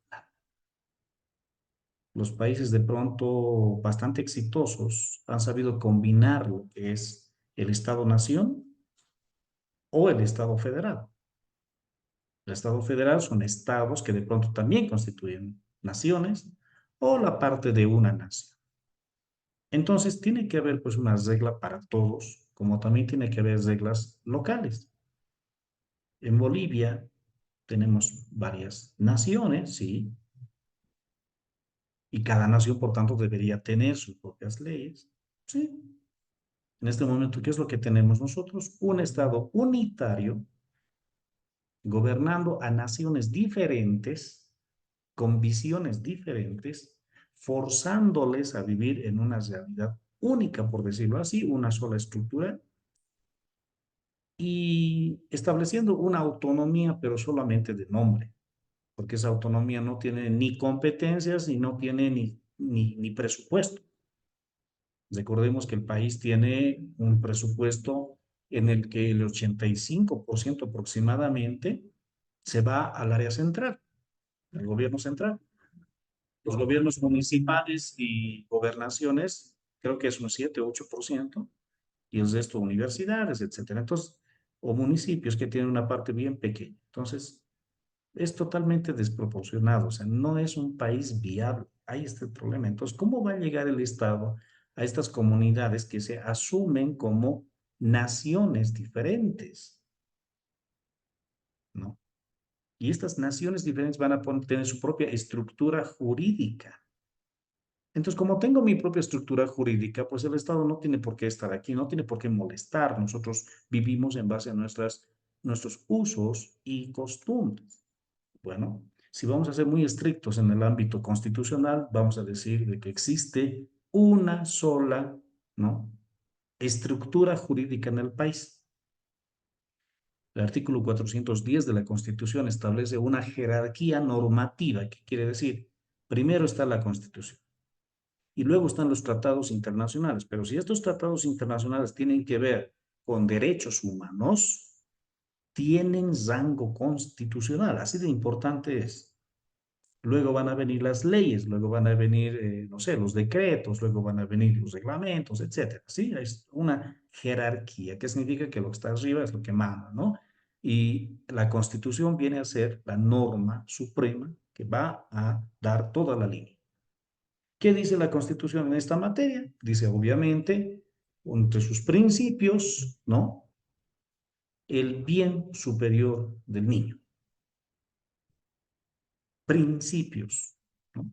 Los países de pronto bastante exitosos han sabido combinar lo que es el Estado-nación o el Estado federal. El Estado federal son estados que de pronto también constituyen naciones o la parte de una nación. Entonces tiene que haber pues una regla para todos, como también tiene que haber reglas locales. En Bolivia tenemos varias naciones, sí, y cada nación por tanto debería tener sus propias leyes, sí. En este momento, ¿qué es lo que tenemos nosotros? Un estado unitario gobernando a naciones diferentes, con visiones diferentes, forzándoles a vivir en una realidad única, por decirlo así, una sola estructura, y estableciendo una autonomía, pero solamente de nombre, porque esa autonomía no tiene ni competencias y no tiene ni presupuesto. Recordemos que el país tiene un presupuesto en el que el 85% aproximadamente se va al área central, al gobierno central. Los gobiernos municipales y gobernaciones, creo que es un 7 o 8%, y el resto universidades, etcétera. Entonces, o municipios que tienen una parte bien pequeña. Entonces, es totalmente desproporcionado, o sea, no es un país viable. Ahí está el problema. Entonces, ¿cómo va a llegar el Estado a estas comunidades que se asumen como naciones diferentes? ¿No? Y estas naciones diferentes van a tener su propia estructura jurídica. Entonces, como tengo mi propia estructura jurídica, pues el Estado no tiene por qué estar aquí, no tiene por qué molestar. Nosotros vivimos en base a nuestros usos y costumbres. Bueno, si vamos a ser muy estrictos en el ámbito constitucional, vamos a decir de que existe una sola, ¿no?, estructura jurídica en el país. El artículo 410 de la Constitución establece una jerarquía normativa. ¿Qué quiere decir? Primero está la Constitución y luego están los tratados internacionales. Pero si estos tratados internacionales tienen que ver con derechos humanos, tienen rango constitucional. Así de importante es. Luego van a venir las leyes, luego van a venir, no sé, los decretos, luego van a venir los reglamentos, etcétera. Sí, es una jerarquía, que significa que lo que está arriba es lo que manda, ¿no? Y la Constitución viene a ser la norma suprema que va a dar toda la línea. ¿Qué dice la Constitución en esta materia? Dice, obviamente, entre sus principios, ¿no?, el bien superior del niño. Principios, ¿no?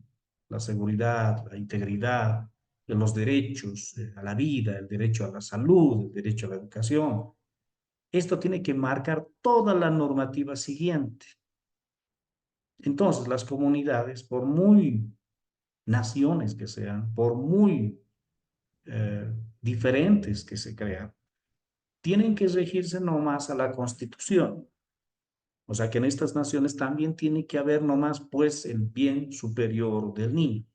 La seguridad, la integridad, los derechos a la vida, el derecho a la salud, el derecho a la educación. Esto tiene que marcar toda la normativa siguiente. Entonces, las comunidades, por muy naciones que sean, por muy diferentes que se crean, tienen que regirse nomás a la Constitución. O sea que en estas naciones también tiene que haber nomás pues el bien superior del niño.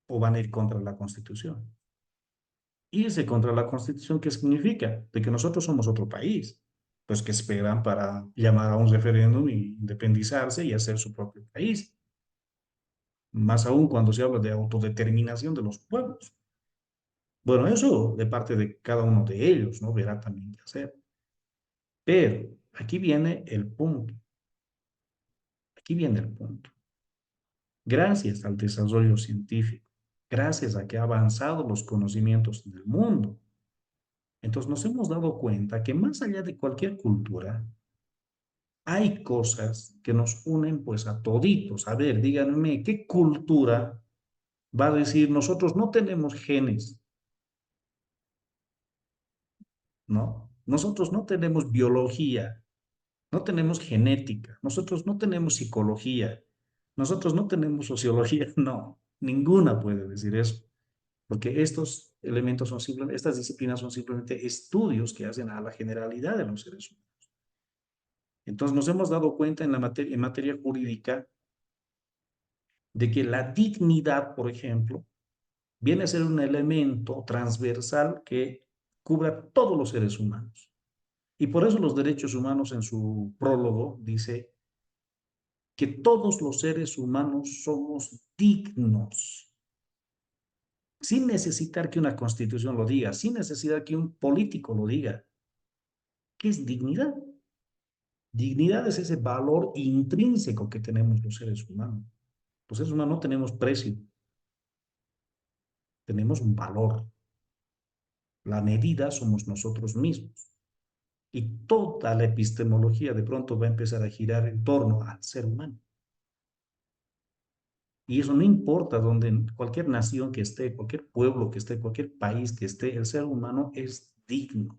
o van a ir contra la Constitución. Irse contra la Constitución, ¿qué significa? De que nosotros somos otro país, pues que esperan para llamar a un referéndum y independizarse y hacer su propio país. Más aún cuando se habla de autodeterminación de los pueblos. Bueno, eso de parte de cada uno de ellos, ¿no? Verá también qué hacer. Pero aquí viene el punto. Aquí viene el punto. Gracias al desarrollo científico, gracias a que ha avanzado los conocimientos del mundo, entonces nos hemos dado cuenta que más allá de cualquier cultura, hay cosas que nos unen pues a toditos. A ver, díganme, ¿qué cultura va a decir nosotros no tenemos genes, ¿no? Nosotros no tenemos biología, no tenemos genética, nosotros no tenemos psicología, nosotros no tenemos sociología, no, ninguna puede decir eso, porque estos elementos son simplemente, estas disciplinas son simplemente estudios que hacen a la generalidad de los seres humanos. Entonces nos hemos dado cuenta en materia jurídica de que la dignidad, por ejemplo, viene a ser un elemento transversal que cubre a todos los seres humanos. Y por eso los derechos humanos en su prólogo dice que todos los seres humanos somos dignos, sin necesitar que una constitución lo diga, sin necesidad que un político lo diga. ¿Qué es dignidad? Dignidad es ese valor intrínseco que tenemos los seres humanos. Los seres humanos no tenemos precio, tenemos un valor. La medida somos nosotros mismos. Y toda la epistemología de pronto va a empezar a girar en torno al ser humano. Y eso no importa donde, en cualquier nación que esté, cualquier pueblo que esté, cualquier país que esté, el ser humano es digno.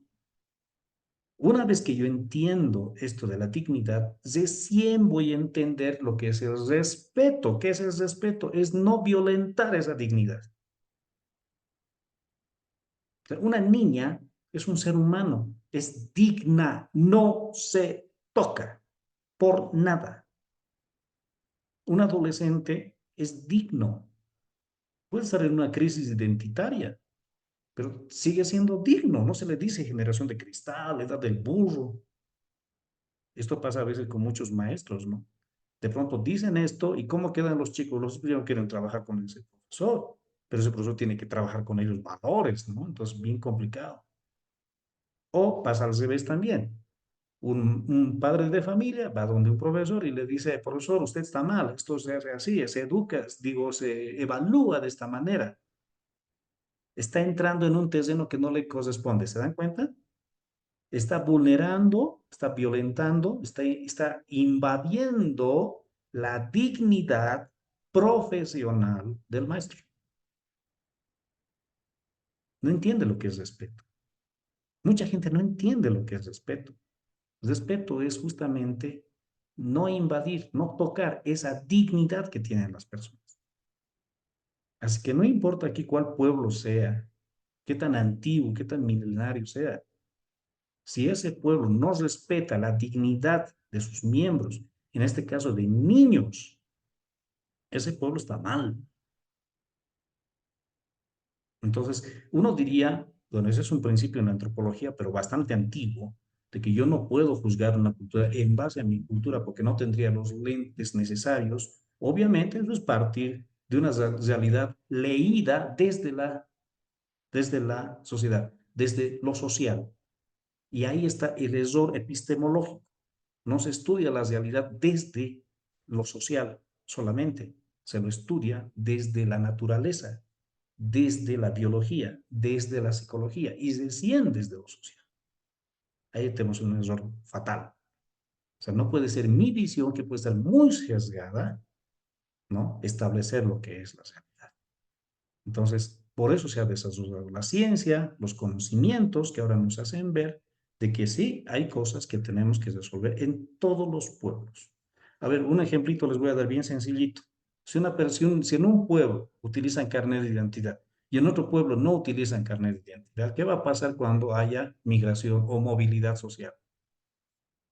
Una vez que yo entiendo esto de la dignidad, recién voy a entender lo que es el respeto. ¿Qué es el respeto? Es no violentar esa dignidad. O sea, una niña es un ser humano, es digna, no se toca por nada. Un adolescente es digno, puede estar en una crisis identitaria, pero sigue siendo digno, no se le dice generación de cristal, edad del burro. Esto pasa a veces con muchos maestros, ¿no? De pronto dicen esto y ¿cómo quedan los chicos? Los chicos ya no quieren trabajar con ese profesor, pero ese profesor tiene que trabajar con ellos valores, ¿no? Entonces, bien complicado. O pasa al revés también. Un padre de familia va donde un profesor y le dice, profesor, usted está mal, esto se hace así, se educa, digo, se evalúa de esta manera. Está entrando en un terreno que no le corresponde, ¿se dan cuenta? Está vulnerando, está violentando, está invadiendo la dignidad profesional del maestro. No entiende lo que es respeto. Mucha gente no entiende lo que es respeto. Respeto es justamente no invadir, no tocar esa dignidad que tienen las personas. Así que no importa aquí cuál pueblo sea, qué tan antiguo, qué tan milenario sea, si ese pueblo no respeta la dignidad de sus miembros, en este caso de niños, ese pueblo está mal. Entonces, uno diría, bueno, ese es un principio en la antropología, pero bastante antiguo, de que yo no puedo juzgar una cultura en base a mi cultura porque no tendría los lentes necesarios. Obviamente, eso es partir de una realidad leída desde la sociedad, desde lo social. Y ahí está el error epistemológico. No se estudia la realidad desde lo social solamente, se lo estudia desde la naturaleza, desde la biología, desde la psicología y recién desde lo social. Ahí tenemos un error fatal. O sea, no puede ser mi visión, que puede estar muy sesgada, ¿no? Establecer lo que es la realidad. Entonces, por eso se ha desarrollado la ciencia, los conocimientos que ahora nos hacen ver de que sí hay cosas que tenemos que resolver en todos los pueblos. A ver, un ejemplito les voy a dar bien sencillito. Si, una persona, si en un pueblo utilizan carnet de identidad y en otro pueblo no utilizan carnet de identidad, ¿qué va a pasar cuando haya migración o movilidad social?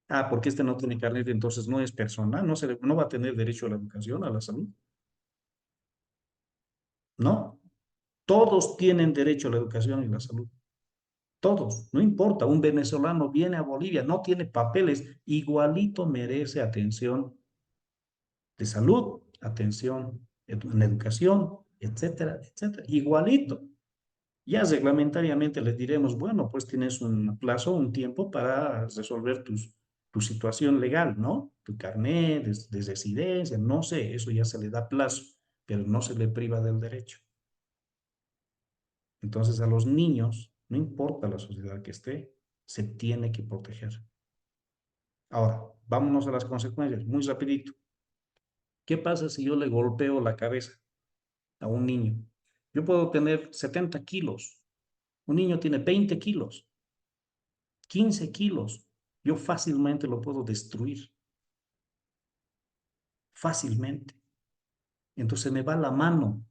Ah, porque este no tiene carnet, entonces no es persona, no va a tener derecho a la educación, a la salud. No, todos tienen derecho a la educación y la salud. Todos, no importa, un venezolano viene a Bolivia, no tiene papeles, igualito merece atención de salud, atención en educación, etcétera, etcétera. Igualito. Ya reglamentariamente les diremos, bueno, pues tienes un plazo, un tiempo para resolver tu situación legal, ¿no? Tu carnet de residencia, no sé, eso ya se le da plazo, pero no se le priva del derecho. Entonces a los niños, no importa la sociedad que esté, se tiene que proteger. Ahora, vámonos a las consecuencias, muy rapidito. ¿Qué pasa si yo le golpeo la cabeza a un niño? Yo puedo tener 70 kilos, un niño tiene 20 kilos, 15 kilos. Yo fácilmente lo puedo destruir, fácilmente. Entonces me va la mano,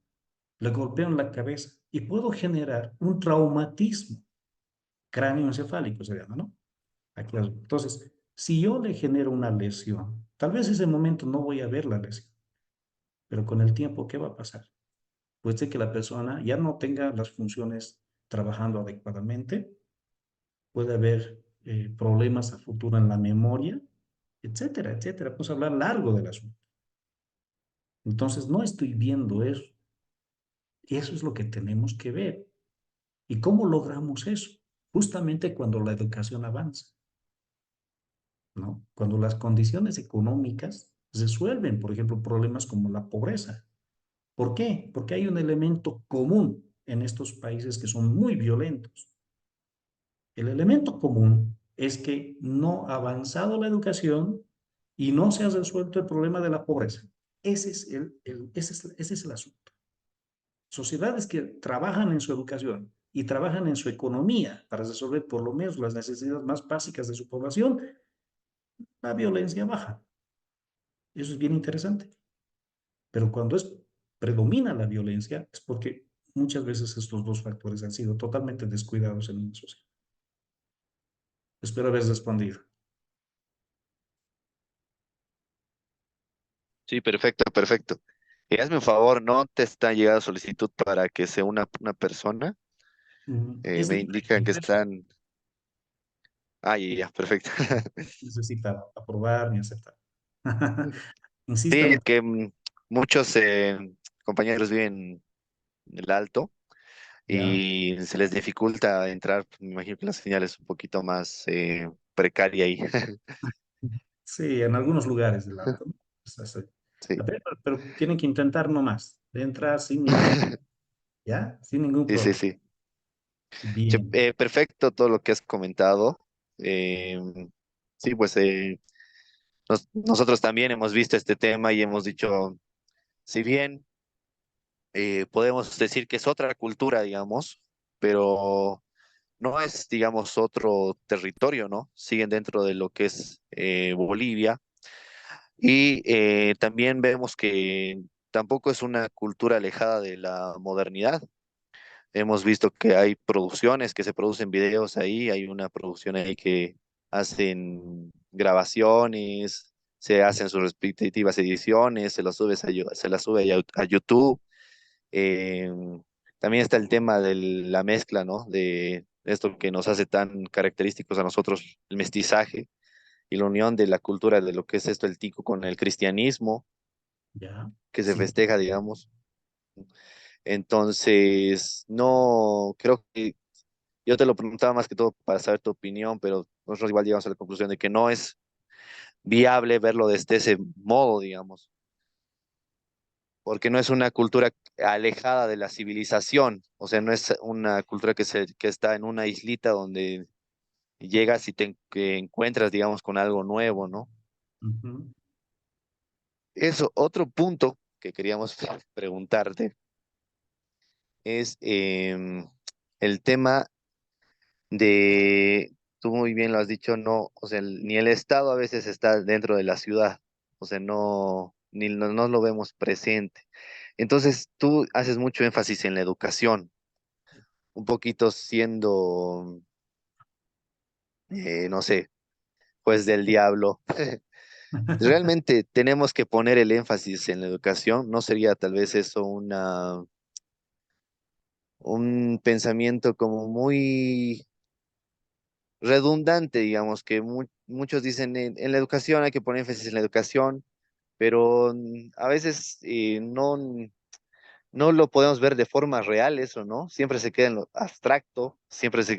le golpeo en la cabeza y puedo generar un traumatismo cráneoencefálico, se llama, ¿no? Aquí, entonces, si yo le genero una lesión, tal vez en ese momento no voy a ver la lesión, pero con el tiempo, ¿qué va a pasar? Pues de que la persona ya no tenga las funciones trabajando adecuadamente, puede haber problemas a futuro en la memoria, etcétera, etcétera. Pues hablar largo del asunto. Entonces, no estoy viendo eso. Y eso es lo que tenemos que ver. ¿Y cómo logramos eso? Justamente cuando la educación avanza, ¿no? Cuando las condiciones económicas resuelven, por ejemplo, problemas como la pobreza. ¿Por qué? Porque hay un elemento común en estos países que son muy violentos. El elemento común es que no ha avanzado la educación y no se ha resuelto el problema de la pobreza. Ese es el asunto. Sociedades que trabajan en su educación y trabajan en su economía para resolver por lo menos las necesidades más básicas de su población, la violencia baja. Eso es bien interesante. Pero cuando predomina la violencia es porque muchas veces estos dos factores han sido totalmente descuidados en una sociedad. Espero haber respondido. Sí, perfecto, perfecto. Y hazme un favor, ¿no te está llegando solicitud para que sea una persona? Es Me de indican que ingreso. están... Ah, ya, ya, perfecto. Necesita aprobar ni aceptar. Insista, Sí, es que muchos compañeros viven en el alto ya. y se les dificulta entrar. Me imagino que la señal es un poquito más precaria ahí. Sí, en algunos lugares del alto, ¿no? Sí, Pero tienen que intentar nomás, de entrar sin ningún, ¿ya? Sin ningún sí, sí, problema. sí. Che, Bien, perfecto todo lo que has comentado. Eh, sí, pues nosotros también hemos visto este tema y hemos dicho, si bien podemos decir que es otra cultura, digamos, pero no es, digamos, otro territorio, ¿no? Siguen dentro de lo que es Bolivia. Y también vemos que tampoco es una cultura alejada de la modernidad. Hemos visto que hay producciones, que se producen videos ahí, hay una producción ahí que hacen grabaciones, se hacen sus respectivas ediciones, se las sube a YouTube. Eh, También está el tema de la mezcla, ¿no? De esto que nos hace tan característicos a nosotros, el mestizaje y la unión de la cultura de lo que es esto, el tico, con el cristianismo, ya. que se Sí. festeja, digamos. Entonces, no, creo que yo te lo preguntaba más que todo para saber tu opinión, pero nosotros igual llegamos a la conclusión de que no es viable verlo desde ese modo, digamos, porque no es una cultura alejada de la civilización, o sea, no es una cultura que está en una islita donde llegas y que encuentras, digamos, con algo nuevo, ¿no? Ujú. Eso, otro punto que queríamos preguntarte es el tema tú muy bien lo has dicho, no, o sea, ni el Estado a veces está dentro de la ciudad, o sea, no lo vemos presente. Entonces, tú haces mucho énfasis en la educación, un poquito siendo, no sé, pues del diablo. ¿Realmente tenemos que poner el énfasis en la educación? ¿No sería tal vez eso una un pensamiento como muy redundante, digamos, que muchos dicen en la educación hay que poner énfasis en la educación, pero a veces no lo podemos ver de forma real eso, ¿no? Siempre se queda en lo abstracto,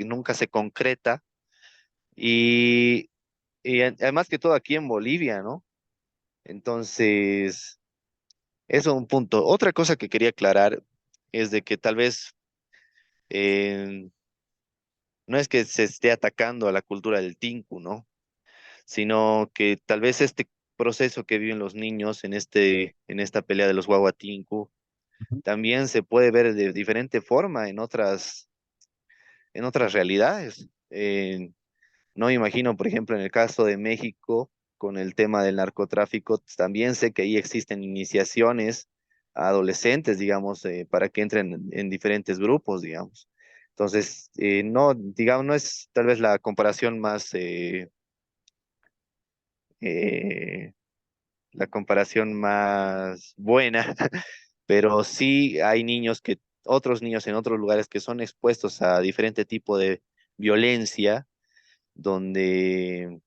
nunca se concreta y, además que todo aquí en Bolivia, ¿no? Entonces, eso es un punto. Otra cosa que quería aclarar es de que tal vez eh, no es que se esté atacando a la cultura del tinku, ¿no? Sino que tal vez este proceso que viven los niños en esta pelea de los Guaguatinku Ujú. también se puede ver de diferente forma en otras realidades. No me imagino, por ejemplo, en el caso de México, con el tema del narcotráfico, también sé que ahí existen iniciaciones a adolescentes, digamos, para que entren en diferentes grupos, digamos. Entonces, no, digamos, no es tal vez la comparación más, eh, la comparación más buena, pero sí hay otros niños en otros lugares que son expuestos a diferente tipo de violencia, donde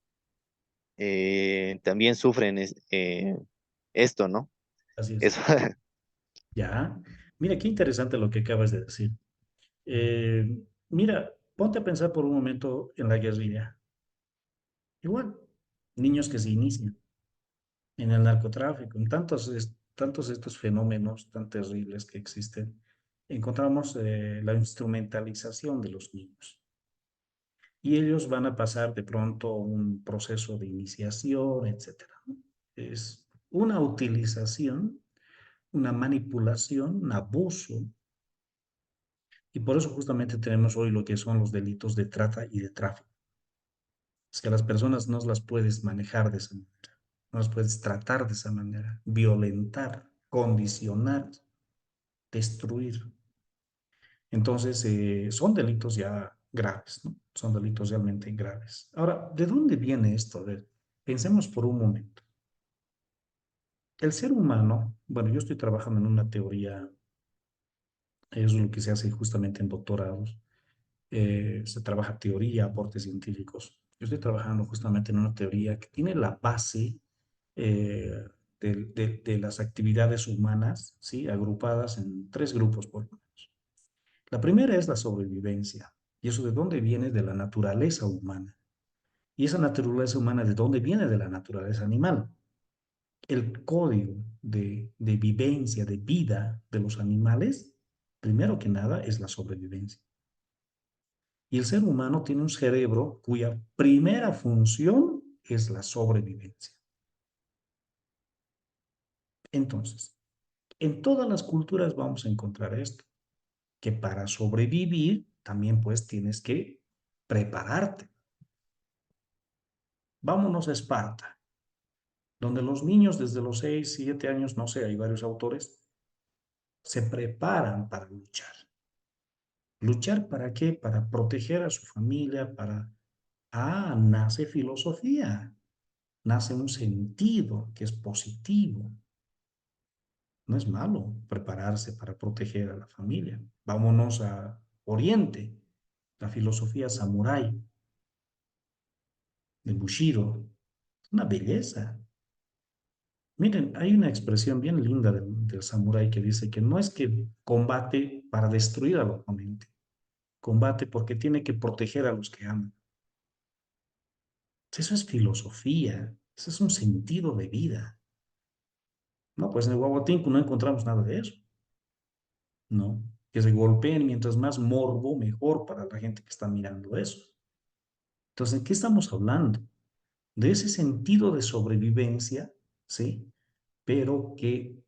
también sufren esto, ¿no? Así es. Eso. Ya. Mira, qué interesante lo que acabas de decir. Mira, ponte a pensar por un momento en la guerrilla. Igual, niños que se inician en el narcotráfico, en tantos estos fenómenos tan terribles que existen, encontramos la instrumentalización de los niños. Y ellos van a pasar de pronto un proceso de iniciación, etcétera, ¿no? Es una utilización, una manipulación, un abuso. Y por eso justamente tenemos hoy lo que son los delitos de trata y de tráfico. Es que a las personas no las puedes manejar de esa manera, no las puedes tratar de esa manera, violentar, condicionar, destruir. Entonces, son delitos ya graves, ¿no? Son delitos realmente graves. Ahora, ¿de dónde viene esto? A ver, pensemos por un momento. El ser humano, bueno, yo estoy trabajando en una teoría, es lo que se hace justamente en doctorados, se trabaja teoría, aportes científicos. Yo estoy trabajando justamente en una teoría que tiene la base eh, de las actividades humanas, ¿sí? Agrupadas en tres grupos, por lo menos. La primera es la sobrevivencia. ¿Y eso de dónde viene? De la naturaleza humana. ¿Y esa naturaleza humana de dónde viene? De la naturaleza animal. El código de vivencia, de vida de los animales, primero que nada, es la sobrevivencia. Y el ser humano tiene un cerebro cuya primera función es la sobrevivencia. Entonces, en todas las culturas vamos a encontrar esto, que para sobrevivir también pues tienes que prepararte. Vámonos a Esparta, donde los niños desde los 6, 7 años, no sé, hay varios autores, se preparan para luchar. ¿Luchar para qué? Para proteger a su familia, para... Ah, nace filosofía, nace un sentido que es positivo. No es malo prepararse para proteger a la familia. Vámonos a Oriente, la filosofía samurái, de Bushido. Es una belleza. Miren, hay una expresión bien linda del samurái que dice que no es que combate para destruir al oponente, combate porque tiene que proteger a los que aman. Eso es filosofía, eso es un sentido de vida. No, pues en el Huahuatinco no encontramos nada de eso, ¿no? Que se golpeen mientras más morbo, mejor para la gente que está mirando eso. Entonces, ¿de qué estamos hablando? De ese sentido de sobrevivencia, ¿sí? Pero que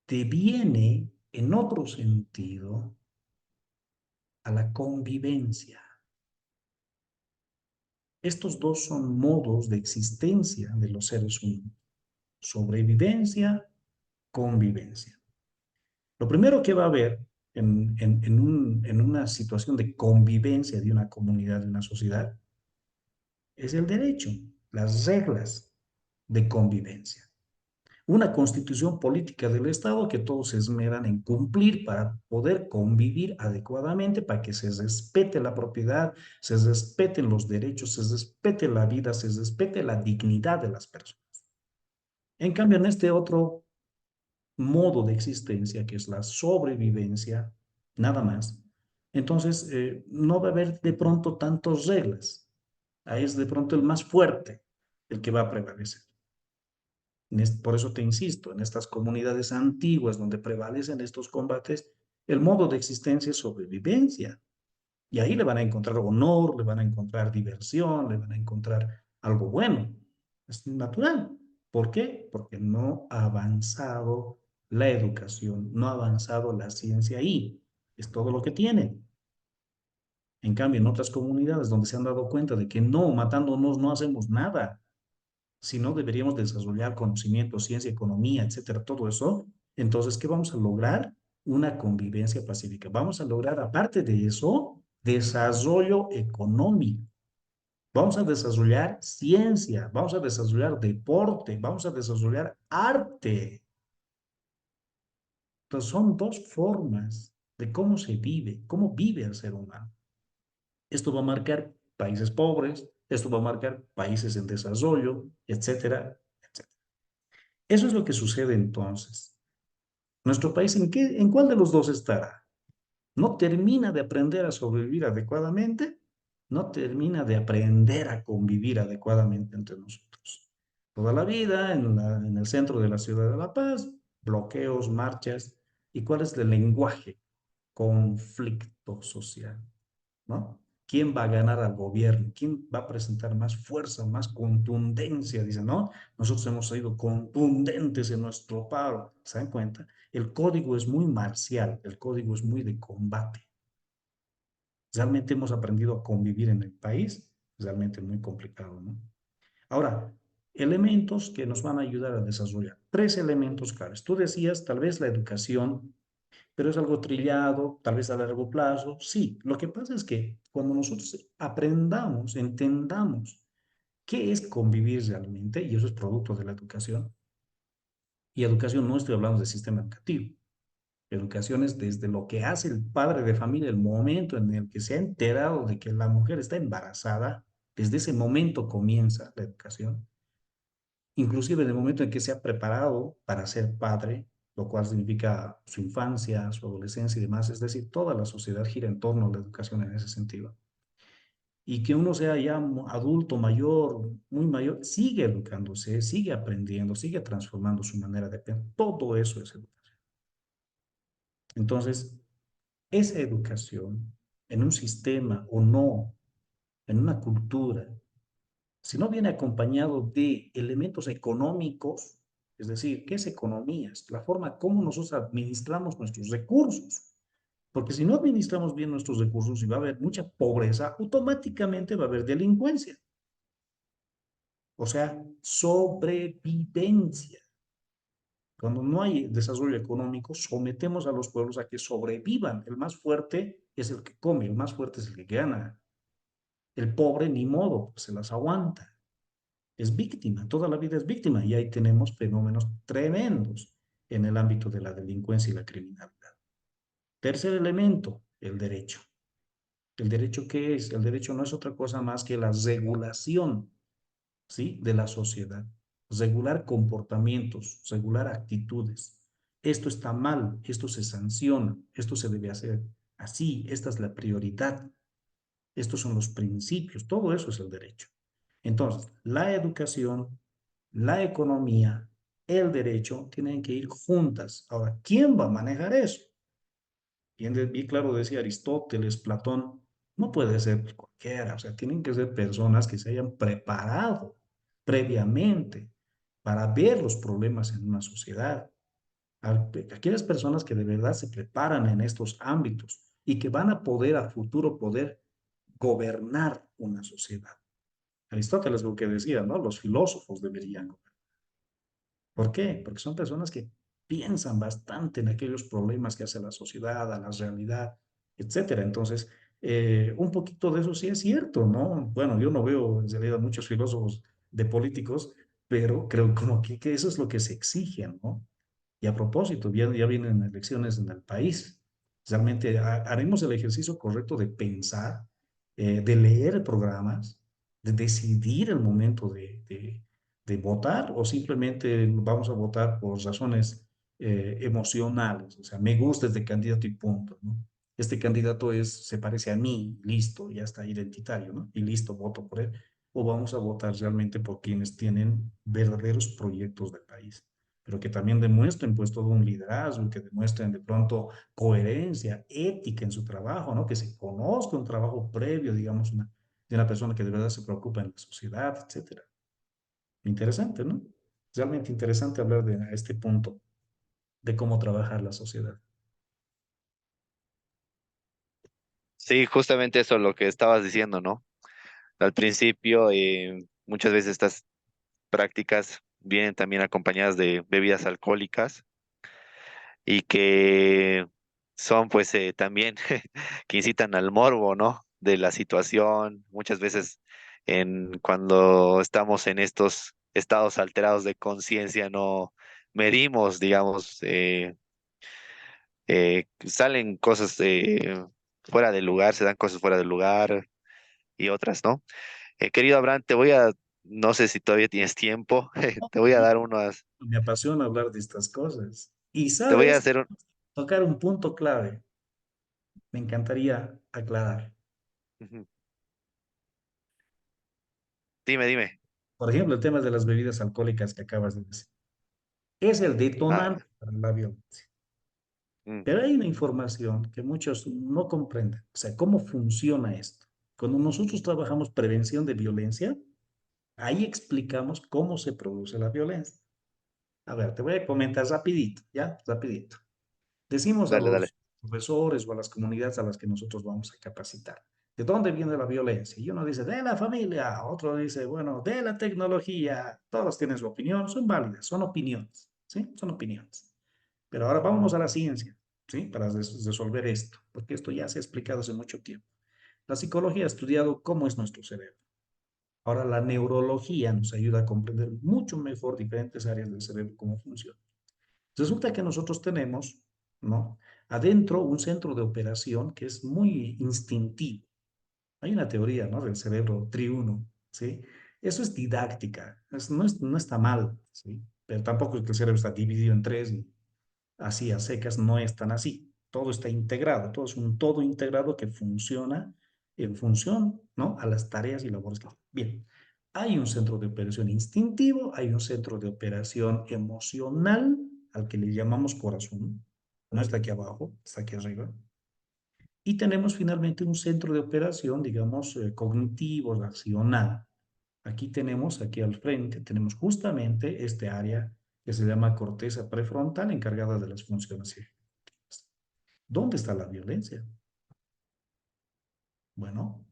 deviene en otro sentido a la convivencia. Estos dos son modos de existencia de los seres humanos. Sobrevivencia, convivencia. Lo primero que va a haber en una situación de convivencia de una comunidad, de una sociedad, es el derecho, las reglas de convivencia. una constitución política del Estado que todos se esmeran en cumplir para poder convivir adecuadamente, para que se respete la propiedad, se respeten los derechos, se respete la vida, se respete la dignidad de las personas. En cambio, en este otro modo de existencia, que es la sobrevivencia, nada más, entonces no va a haber de pronto tantas reglas. Ahí es de pronto el más fuerte el que va a prevalecer. Por eso te insisto, en estas comunidades antiguas donde prevalecen estos combates, el modo de existencia es sobrevivencia. Y ahí le van a encontrar honor, le van a encontrar diversión, le van a encontrar algo bueno. Es natural. ¿Por qué? Porque no ha avanzado la educación, no ha avanzado la ciencia ahí. Es todo lo que tienen. En cambio, en otras comunidades donde se han dado cuenta de que no, matándonos no hacemos nada, si no deberíamos desarrollar conocimiento, ciencia, economía, etcétera, todo eso, entonces, ¿qué vamos a lograr? Una convivencia pacífica. Vamos a lograr, aparte de eso, desarrollo económico. Vamos a desarrollar ciencia, vamos a desarrollar deporte, vamos a desarrollar arte. Entonces, son dos formas de cómo se vive, cómo vive el ser humano. Esto va a marcar países pobres, esto va a marcar países en desarrollo, etcétera, etcétera. Eso es lo que sucede entonces. ¿Nuestro país en cuál de los dos estará? No termina de aprender a sobrevivir adecuadamente, no termina de aprender a convivir adecuadamente entre nosotros. Toda la vida en el centro de la ciudad de La Paz, bloqueos, marchas. ¿Y cuál es el lenguaje? Conflicto social, ¿no? ¿Quién va a ganar al gobierno? ¿Quién va a presentar más fuerza, más contundencia? Dice, ¿no? Nosotros hemos sido contundentes en nuestro paro. ¿Se dan cuenta? El código es muy marcial, el código es muy de combate. Realmente hemos aprendido a convivir en el país, realmente muy complicado, ¿no? Ahora, elementos que nos van a ayudar a desarrollar. Tres elementos claves. Tú decías, tal vez la educación, pero es algo trillado, tal vez a largo plazo. Sí, lo que pasa es que cuando nosotros aprendamos, entendamos qué es convivir realmente, y eso es producto de la educación, y educación no estoy hablando del sistema educativo, educación es desde lo que hace el padre de familia, el momento en el que se ha enterado de que la mujer está embarazada, desde ese momento comienza la educación, inclusive en el momento en que se ha preparado para ser padre, lo cual significa su infancia, su adolescencia y demás, es decir, toda la sociedad gira en torno a la educación en ese sentido. Y que uno sea ya adulto, mayor, muy mayor, sigue educándose, sigue aprendiendo, sigue transformando su manera de pensar. Todo eso es educación. Entonces, esa educación en un sistema o no, en una cultura, si no viene acompañado de elementos económicos, es decir, ¿qué es economía? Es la forma como nosotros administramos nuestros recursos. Porque si no administramos bien nuestros recursos y va a haber mucha pobreza, automáticamente va a haber delincuencia. O sea, sobrevivencia. Cuando no hay desarrollo económico, sometemos a los pueblos a que sobrevivan. El más fuerte es el que come, el más fuerte es el que gana. El pobre, ni modo, pues se las aguanta. Es víctima, toda la vida es víctima. Y ahí tenemos fenómenos tremendos en el ámbito de la delincuencia y la criminalidad. Tercer elemento, el derecho. ¿El derecho qué es? El derecho no es otra cosa más que la regulación, ¿sí?, de la sociedad. Regular comportamientos, regular actitudes. Esto está mal, esto se sanciona, esto se debe hacer así, esta es la prioridad, estos son los principios, todo eso es el derecho. Entonces, la educación, la economía, el derecho tienen que ir juntas. Ahora, ¿quién va a manejar eso? Bien claro decía Aristóteles, Platón, no puede ser cualquiera, o sea, tienen que ser personas que se hayan preparado previamente para ver los problemas en una sociedad. Aquellas personas que de verdad se preparan en estos ámbitos y que van a poder a futuro poder gobernar una sociedad. Aristóteles lo que decía, ¿no? Los filósofos deberían gobernar. ¿Por qué? Porque son personas que piensan bastante en aquellos problemas que hace la sociedad, a la realidad, etcétera. Entonces, un poquito de eso sí es cierto, ¿no? Bueno, yo no veo en realidad muchos filósofos de políticos, pero creo como que eso es lo que se exige, ¿no? Y a propósito, ya vienen elecciones en el país. Realmente haremos el ejercicio correcto de pensar, de leer programas, de decidir el momento de votar o simplemente vamos a votar por razones emocionales. O sea, me gusta este candidato y punto, ¿no? Este candidato se parece a mí, listo, ya está identitario, ¿no? Y listo, voto por él. O vamos a votar realmente por quienes tienen verdaderos proyectos de país, pero que también demuestren pues todo un liderazgo, que demuestren de pronto coherencia, ética en su trabajo, ¿no? Que se conozca un trabajo previo, digamos, de una persona que de verdad se preocupa en la sociedad, etcétera. Interesante, ¿no? Realmente interesante hablar de a este punto de cómo trabajar la sociedad. Sí, justamente eso lo que estabas diciendo, ¿no? Al principio, muchas veces estas prácticas vienen también acompañadas de bebidas alcohólicas y que son pues también que incitan al morbo, ¿no? De la situación. Muchas veces cuando estamos en estos estados alterados de conciencia no medimos, digamos, salen cosas fuera del lugar, se dan cosas fuera del lugar y otras, ¿no? Querido Abraham, no sé si todavía tienes tiempo, te voy a dar unas, Me apasiona hablar de estas cosas. Y te voy a sabes, hacer tocar un punto clave, me encantaría aclarar. Ujú. Dime, dime. Por ejemplo, el tema de las bebidas alcohólicas que acabas de decir. Es el Ah, detonante para la violencia. mm, Pero hay una información que muchos no comprenden. O sea, ¿cómo funciona esto? Cuando nosotros trabajamos prevención de violencia, ahí explicamos cómo se produce la violencia. A ver, te voy a comentar rapidito, ¿ya? Rapidito. Decimos a dale, dale. los profesores o a las comunidades a las que nosotros vamos a capacitar, ¿de dónde viene la violencia? Y uno dice, de la familia, otro dice, bueno, de la tecnología. Todos tienen su opinión, son válidas, son opiniones, ¿sí? Son opiniones. Pero ahora vámonos a la ciencia, ¿sí? Para resolver esto, porque esto ya se ha explicado hace mucho tiempo. La psicología ha estudiado cómo es nuestro cerebro. Ahora la neurología nos ayuda a comprender mucho mejor diferentes áreas del cerebro, cómo funciona. Resulta que nosotros tenemos, ¿no? Adentro un centro de operación que es muy instintivo. Hay una teoría, ¿no? Del cerebro triuno, ¿sí? Eso es didáctica, no está mal, ¿sí? Pero tampoco es que el cerebro está dividido en tres y así a secas, no es tan así. Todo está integrado, todo es un todo integrado que funciona en función, ¿no? A las tareas y labores que hacen. Bien, hay un centro de operación instintivo, hay un centro de operación emocional, al que le llamamos corazón. No está aquí abajo, está aquí arriba. Y tenemos finalmente un centro de operación, digamos, cognitivo, racional. Aquí tenemos, aquí al frente, tenemos justamente este área que se llama corteza prefrontal encargada de las funciones ejecutivas. ¿Dónde está la violencia? Bueno,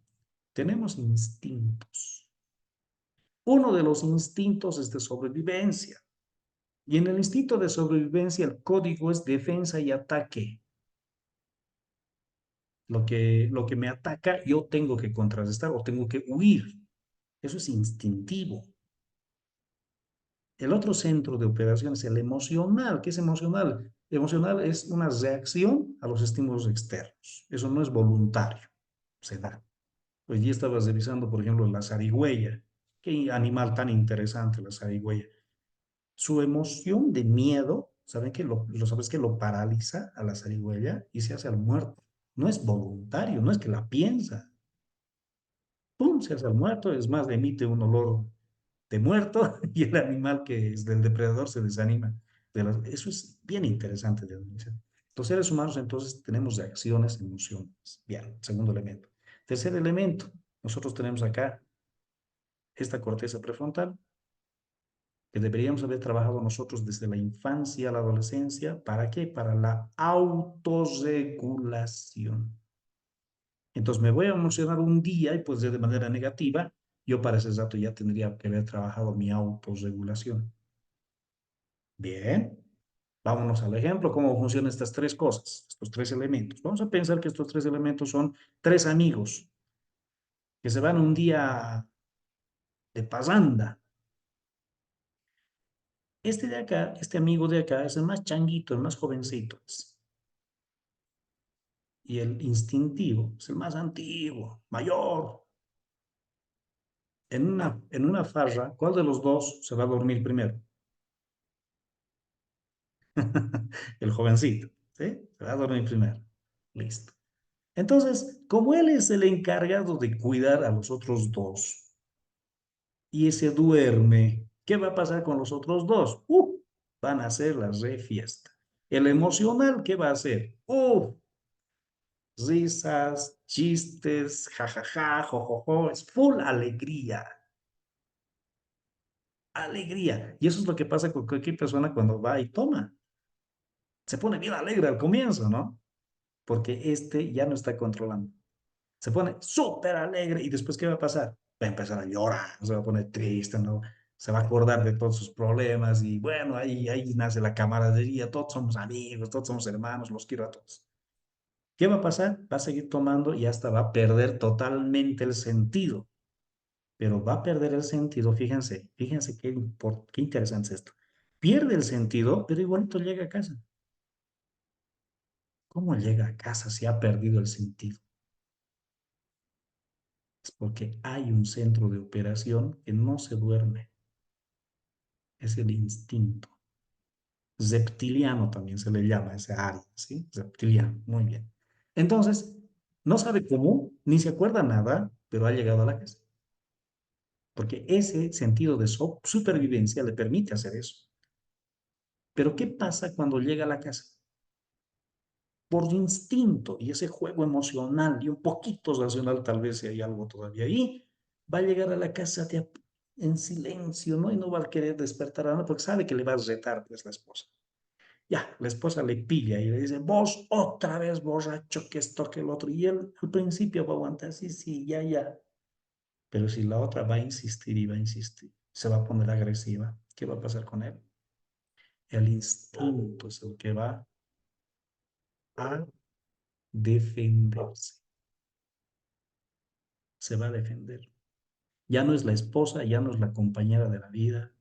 tenemos instintos. Uno de los instintos es de sobrevivencia. Y en el instinto de sobrevivencia el código es defensa y ataque. Lo que me ataca yo tengo que contrarrestar o tengo que huir. Eso es instintivo. El otro centro de operación es el emocional. ¿Qué es emocional? Emocional es una reacción a los estímulos externos. Eso no es voluntario, se da. Hoy día estaba revisando, por ejemplo, la zarigüeya. Qué animal tan interesante la zarigüeya. Su emoción de miedo, ¿saben qué? Lo sabes que lo paraliza a la zarigüeya y se hace al muerto. No es voluntario, no es que la piensa. ¡Pum! Se hace al muerto, es más, emite un olor de muerto y el animal que es del depredador se desanima. Eso es bien interesante de analizar. Los seres humanos entonces tenemos reacciones, emociones. Bien, segundo elemento. Tercer elemento, nosotros tenemos acá esta corteza prefrontal que deberíamos haber trabajado nosotros desde la infancia a la adolescencia. ¿Para qué? Para la autorregulación. Entonces me voy a emocionar un día y pues de manera negativa, yo para ese rato ya tendría que haber trabajado mi autorregulación. Bien, vámonos al ejemplo, cómo funcionan estas tres cosas, estos tres elementos. Vamos a pensar que estos tres elementos son tres amigos que se van un día de pasanda Este de acá, este amigo de acá, es el más changuito, el más jovencito. Y el instintivo es el más antiguo, mayor. En una farra, ¿cuál de los dos se va a dormir primero? El jovencito, ¿sí? Se va a dormir primero. Listo. Entonces, como él es el encargado de cuidar a los otros dos y ese duerme, ¿qué va a pasar con los otros dos? Van a hacer la re fiesta. El emocional, ¿qué va a hacer? Risas, chistes, jajaja, jojojo, es full alegría, alegría. Y eso es lo que pasa con cualquier persona cuando va y toma. Se pone bien alegre al comienzo, ¿no? Porque este ya no está controlando. Se pone súper alegre y después, ¿qué va a pasar? Va a empezar a llorar, se va a poner triste, ¿no? Se va a acordar de todos sus problemas y bueno, ahí nace la camaradería, todos somos amigos, todos somos hermanos, los quiero a todos. ¿Qué va a pasar? Va a seguir tomando y hasta va a perder totalmente el sentido, pero va a perder el sentido, fíjense qué interesante es esto. Pierde el sentido, pero igualito llega a casa. ¿Cómo llega a casa si ha perdido el sentido? Es porque hay un centro de operación que no se duerme. Es el instinto. Reptiliano también se le llama a esa área, ¿sí? Reptiliano, muy bien. Entonces, no sabe cómo, ni se acuerda nada, pero ha llegado a la casa. Porque ese sentido de supervivencia le permite hacer eso. Pero ¿qué pasa cuando llega a la casa? Por instinto y ese juego emocional y un poquito racional, tal vez si hay algo todavía ahí, va a llegar a la casa en silencio, ¿no? Y no va a querer despertar a nada porque sabe que le va a retar, pues, la esposa. Ya, la esposa le pilla y le dice, vos otra vez borracho, que esto, que el otro. Y él al principio va a aguantar, sí, sí, ya, ya. Pero si la otra va a insistir y va a insistir, se va a poner agresiva, ¿qué va a pasar con él? El instinto es el que va a defenderse. Se va a defender. Ya no es la esposa, ya no es la compañera de la vida,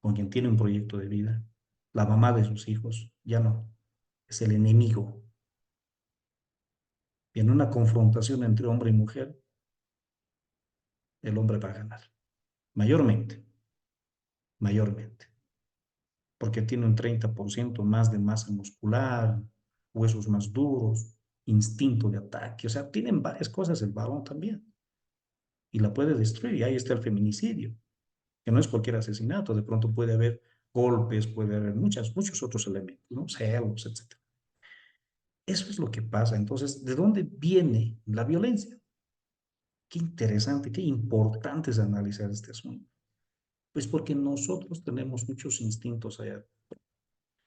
con quien tiene un proyecto de vida, la mamá de sus hijos, ya no. Es el enemigo. Y en una confrontación entre hombre y mujer, el hombre va a ganar. Mayormente, mayormente. Porque tiene un 30% más de masa muscular, huesos más duros, instinto de ataque. O sea, tienen varias cosas el varón también. Y la puede destruir. Y ahí está el feminicidio, que no es cualquier asesinato. De pronto puede haber golpes, puede haber muchos otros elementos, ¿no? Celos, etcétera. Eso es lo que pasa. Entonces, ¿de dónde viene la violencia? Qué interesante, qué importante es analizar este asunto. Pues porque nosotros tenemos muchos instintos allá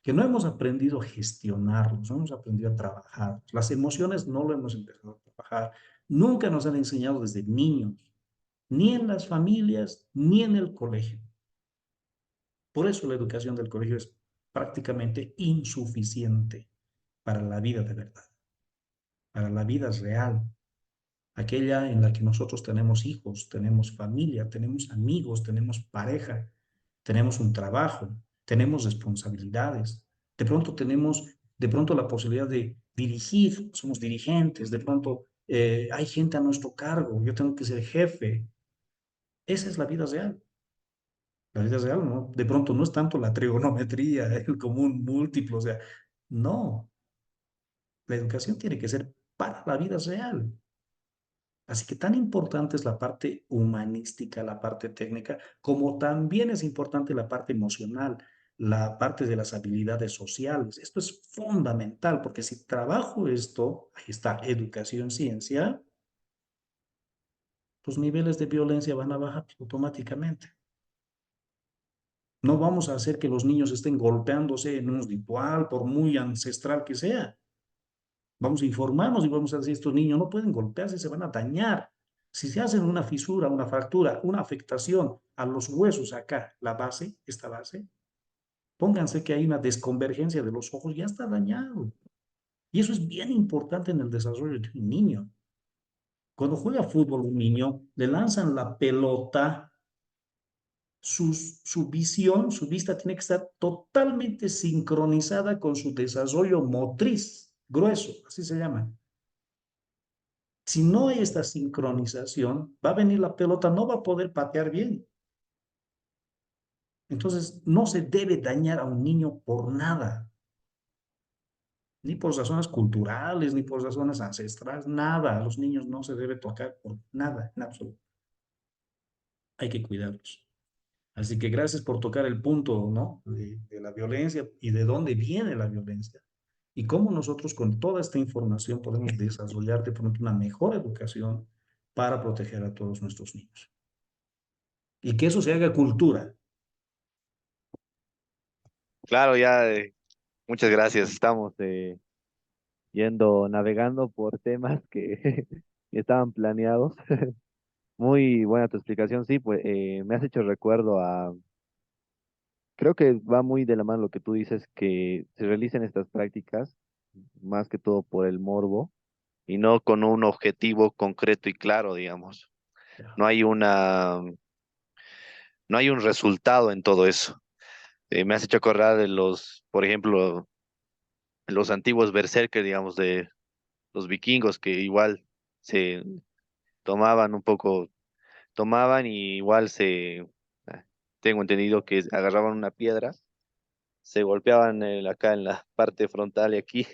que no hemos aprendido a gestionarlos, no hemos aprendido a trabajar. Las emociones no lo hemos empezado a trabajar. Nunca nos han enseñado desde niños, ni en las familias, ni en el colegio. Por eso la educación del colegio es prácticamente insuficiente para la vida de verdad, para la vida real, aquella en la que nosotros tenemos hijos, tenemos familia, tenemos amigos, tenemos pareja, tenemos un trabajo, tenemos responsabilidades, de pronto la posibilidad de dirigir, somos dirigentes, de pronto hay gente a nuestro cargo, yo tengo que ser jefe. Esa es la vida real. La vida real, ¿no? De pronto no es tanto la trigonometría, el común múltiplo, o sea, no, la educación tiene que ser para la vida real. Así que tan importante es la parte humanística, la parte técnica, como también es importante la parte emocional, la parte de las habilidades sociales. Esto es fundamental, porque si trabajo esto, ahí está, educación, ciencia, los niveles de violencia van a bajar automáticamente. No vamos a hacer que los niños estén golpeándose en un ritual, por muy ancestral que sea. Vamos a informarnos y vamos a decir, estos niños no pueden golpearse, se van a dañar. Si se hacen una fisura, una fractura, una afectación a los huesos acá, la base, esta base, pónganse que hay una desconvergencia de los ojos, ya está dañado. Y eso es bien importante en el desarrollo de un niño. Cuando juega fútbol un niño, le lanzan la pelota su visión, su vista tiene que estar totalmente sincronizada con su desarrollo motriz, grueso, así se llama. Si no hay esta sincronización, va a venir la pelota, no va a poder patear bien. Entonces, no se debe dañar a un niño por nada, ni por razones culturales, ni por razones ancestrales, nada. A los niños no se debe tocar por nada, en absoluto. Hay que cuidarlos. Así que gracias por tocar el punto, ¿no? De la violencia y de dónde viene la violencia. Y cómo nosotros con toda esta información podemos desarrollar de pronto una mejor educación para proteger a todos nuestros niños. Y que eso se haga cultura. Claro, ya, muchas gracias. Estamos navegando por temas que que estaban planeados. Muy buena tu explicación, sí, pues me has hecho recuerdo a, creo que va muy de la mano lo que tú dices, que se realicen estas prácticas, más que todo por el morbo, y no con un objetivo concreto y claro, digamos. No hay no hay un resultado en todo eso. Me has hecho acordar de por ejemplo, los antiguos berserkers, digamos, de los vikingos, que igual se tomaban un poco, tomaban y igual tengo entendido que agarraban una piedra, se golpeaban acá en la parte frontal y aquí,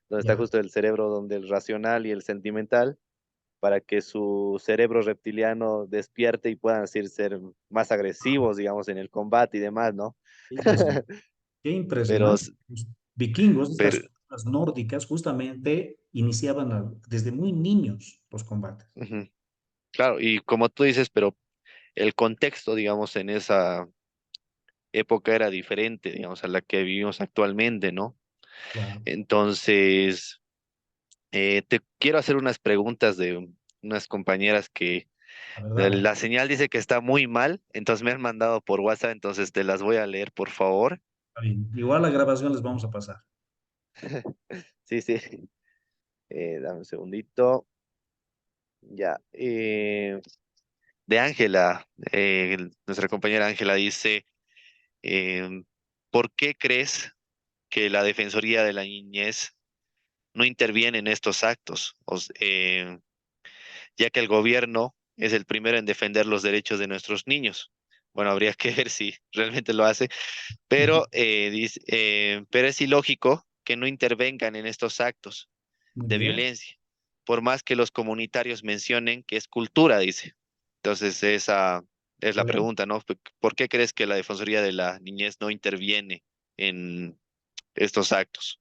donde está Ya, justo el cerebro, donde el racional y el sentimental, para que su cerebro reptiliano despierte y puedan así ser más agresivos, digamos, en el combate y demás, ¿no? qué Pero, impresionante. Los vikingos, estas pero, culturas nórdicas, justamente iniciaban desde muy niños los combates. ujú, claro, y como tú dices, pero el contexto, digamos, en esa época era diferente, digamos, a la que vivimos actualmente, ¿no? Claro. Entonces, te quiero hacer unas preguntas de unas compañeras que La verdad, la señal dice que está muy mal, entonces me han mandado por WhatsApp, entonces te las voy a leer, por favor. está bien. Igual la grabación les vamos a pasar. Sí, sí. Dame un segundito. Ya. De Ángela, nuestra compañera Ángela dice, em, ¿por qué crees que la Defensoría de la Niñez no interviene en estos actos? Ya que el gobierno es el primero en defender los derechos de nuestros niños. Bueno, habría que ver si realmente lo hace, pero, pero es ilógico que no intervengan en estos actos Muy de bien, violencia, por más que los comunitarios mencionen que es cultura, dice. Entonces, esa es la excelente, pregunta, ¿no? ¿Por qué crees que la Defensoría de la Niñez no interviene en estos actos?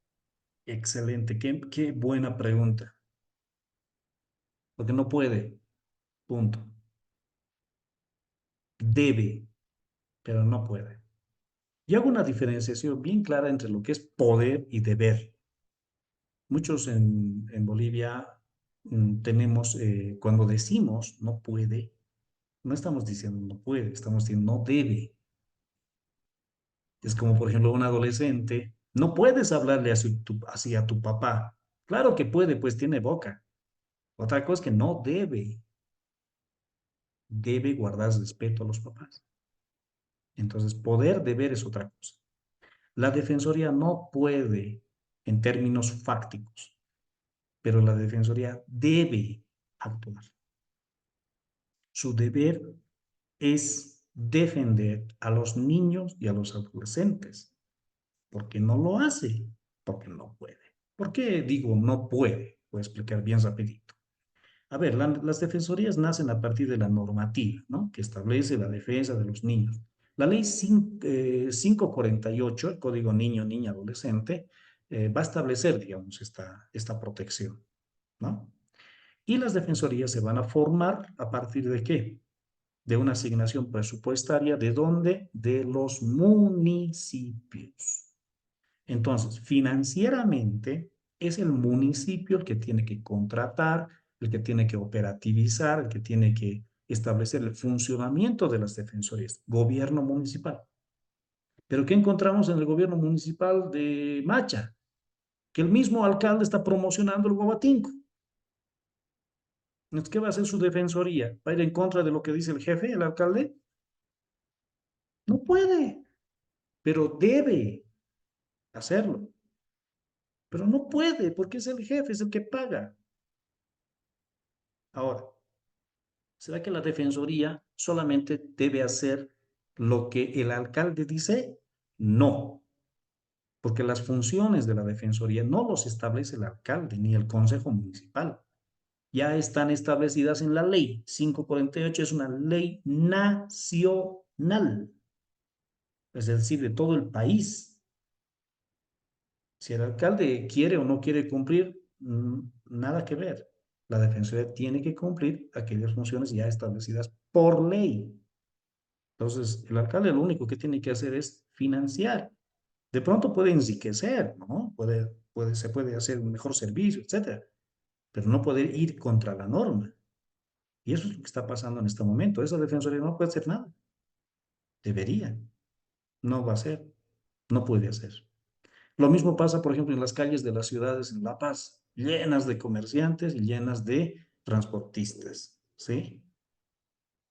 excelente. Qué buena pregunta. Porque no puede, punto. Debe, pero no puede. Y hago una diferenciación bien clara entre lo que es poder y deber. Muchos en Bolivia tenemos, cuando decimos no puede, no estamos diciendo no puede, estamos diciendo no debe. Es como, por ejemplo, un adolescente, no puedes hablarle así a tu papá. Claro que puede, pues tiene boca. Otra cosa es que no debe, debe guardar respeto a los papás. Entonces, poder, deber es otra cosa. La defensoría no puede, en términos fácticos, pero la defensoría debe actuar. Su deber es defender a los niños y a los adolescentes. ¿Por qué no lo hace? Porque no puede. ¿Por qué digo no puede? Voy a explicar bien rapidito. A ver, las defensorías nacen a partir de la normativa, ¿no? Que establece la defensa de los niños. La ley 548, el Código Niño, Niña, Adolescente, va a establecer, digamos, esta protección, ¿no? Y las defensorías se van a formar a partir de qué? De una asignación presupuestaria. ¿De dónde? De los municipios. Entonces, financieramente es el municipio el que tiene que contratar, el que tiene que operativizar, el que tiene que establecer el funcionamiento de las defensorías, gobierno municipal. Pero ¿qué encontramos en el gobierno municipal de Macha? Que el mismo alcalde está promocionando el Guabatinco. ¿Qué va a hacer su defensoría? ¿Va a ir en contra de lo que dice el jefe, el alcalde? puede, pero debe hacerlo. Pero no puede porque es el jefe, es el que paga. Ahora, ¿será que la defensoría solamente debe hacer lo que el alcalde dice? No, porque las funciones de la defensoría no los establece el alcalde ni el consejo municipal. Ya están establecidas en la ley. 548 es una ley nacional, es decir, de todo el país. Si el alcalde quiere o no quiere cumplir, nada que ver. La defensoría tiene que cumplir aquellas funciones ya establecidas por ley. Entonces, el alcalde lo único que tiene que hacer es financiar. De pronto puede enriquecer, ¿no? Se puede hacer un mejor servicio, etcétera, pero no puede ir contra la norma. Y eso es lo que está pasando en este momento. Esa defensoría no puede hacer nada. Debería. No va a hacer. No puede hacer. Lo mismo pasa, por ejemplo, en las calles de las ciudades en La Paz, llenas de comerciantes y llenas de transportistas, ¿sí?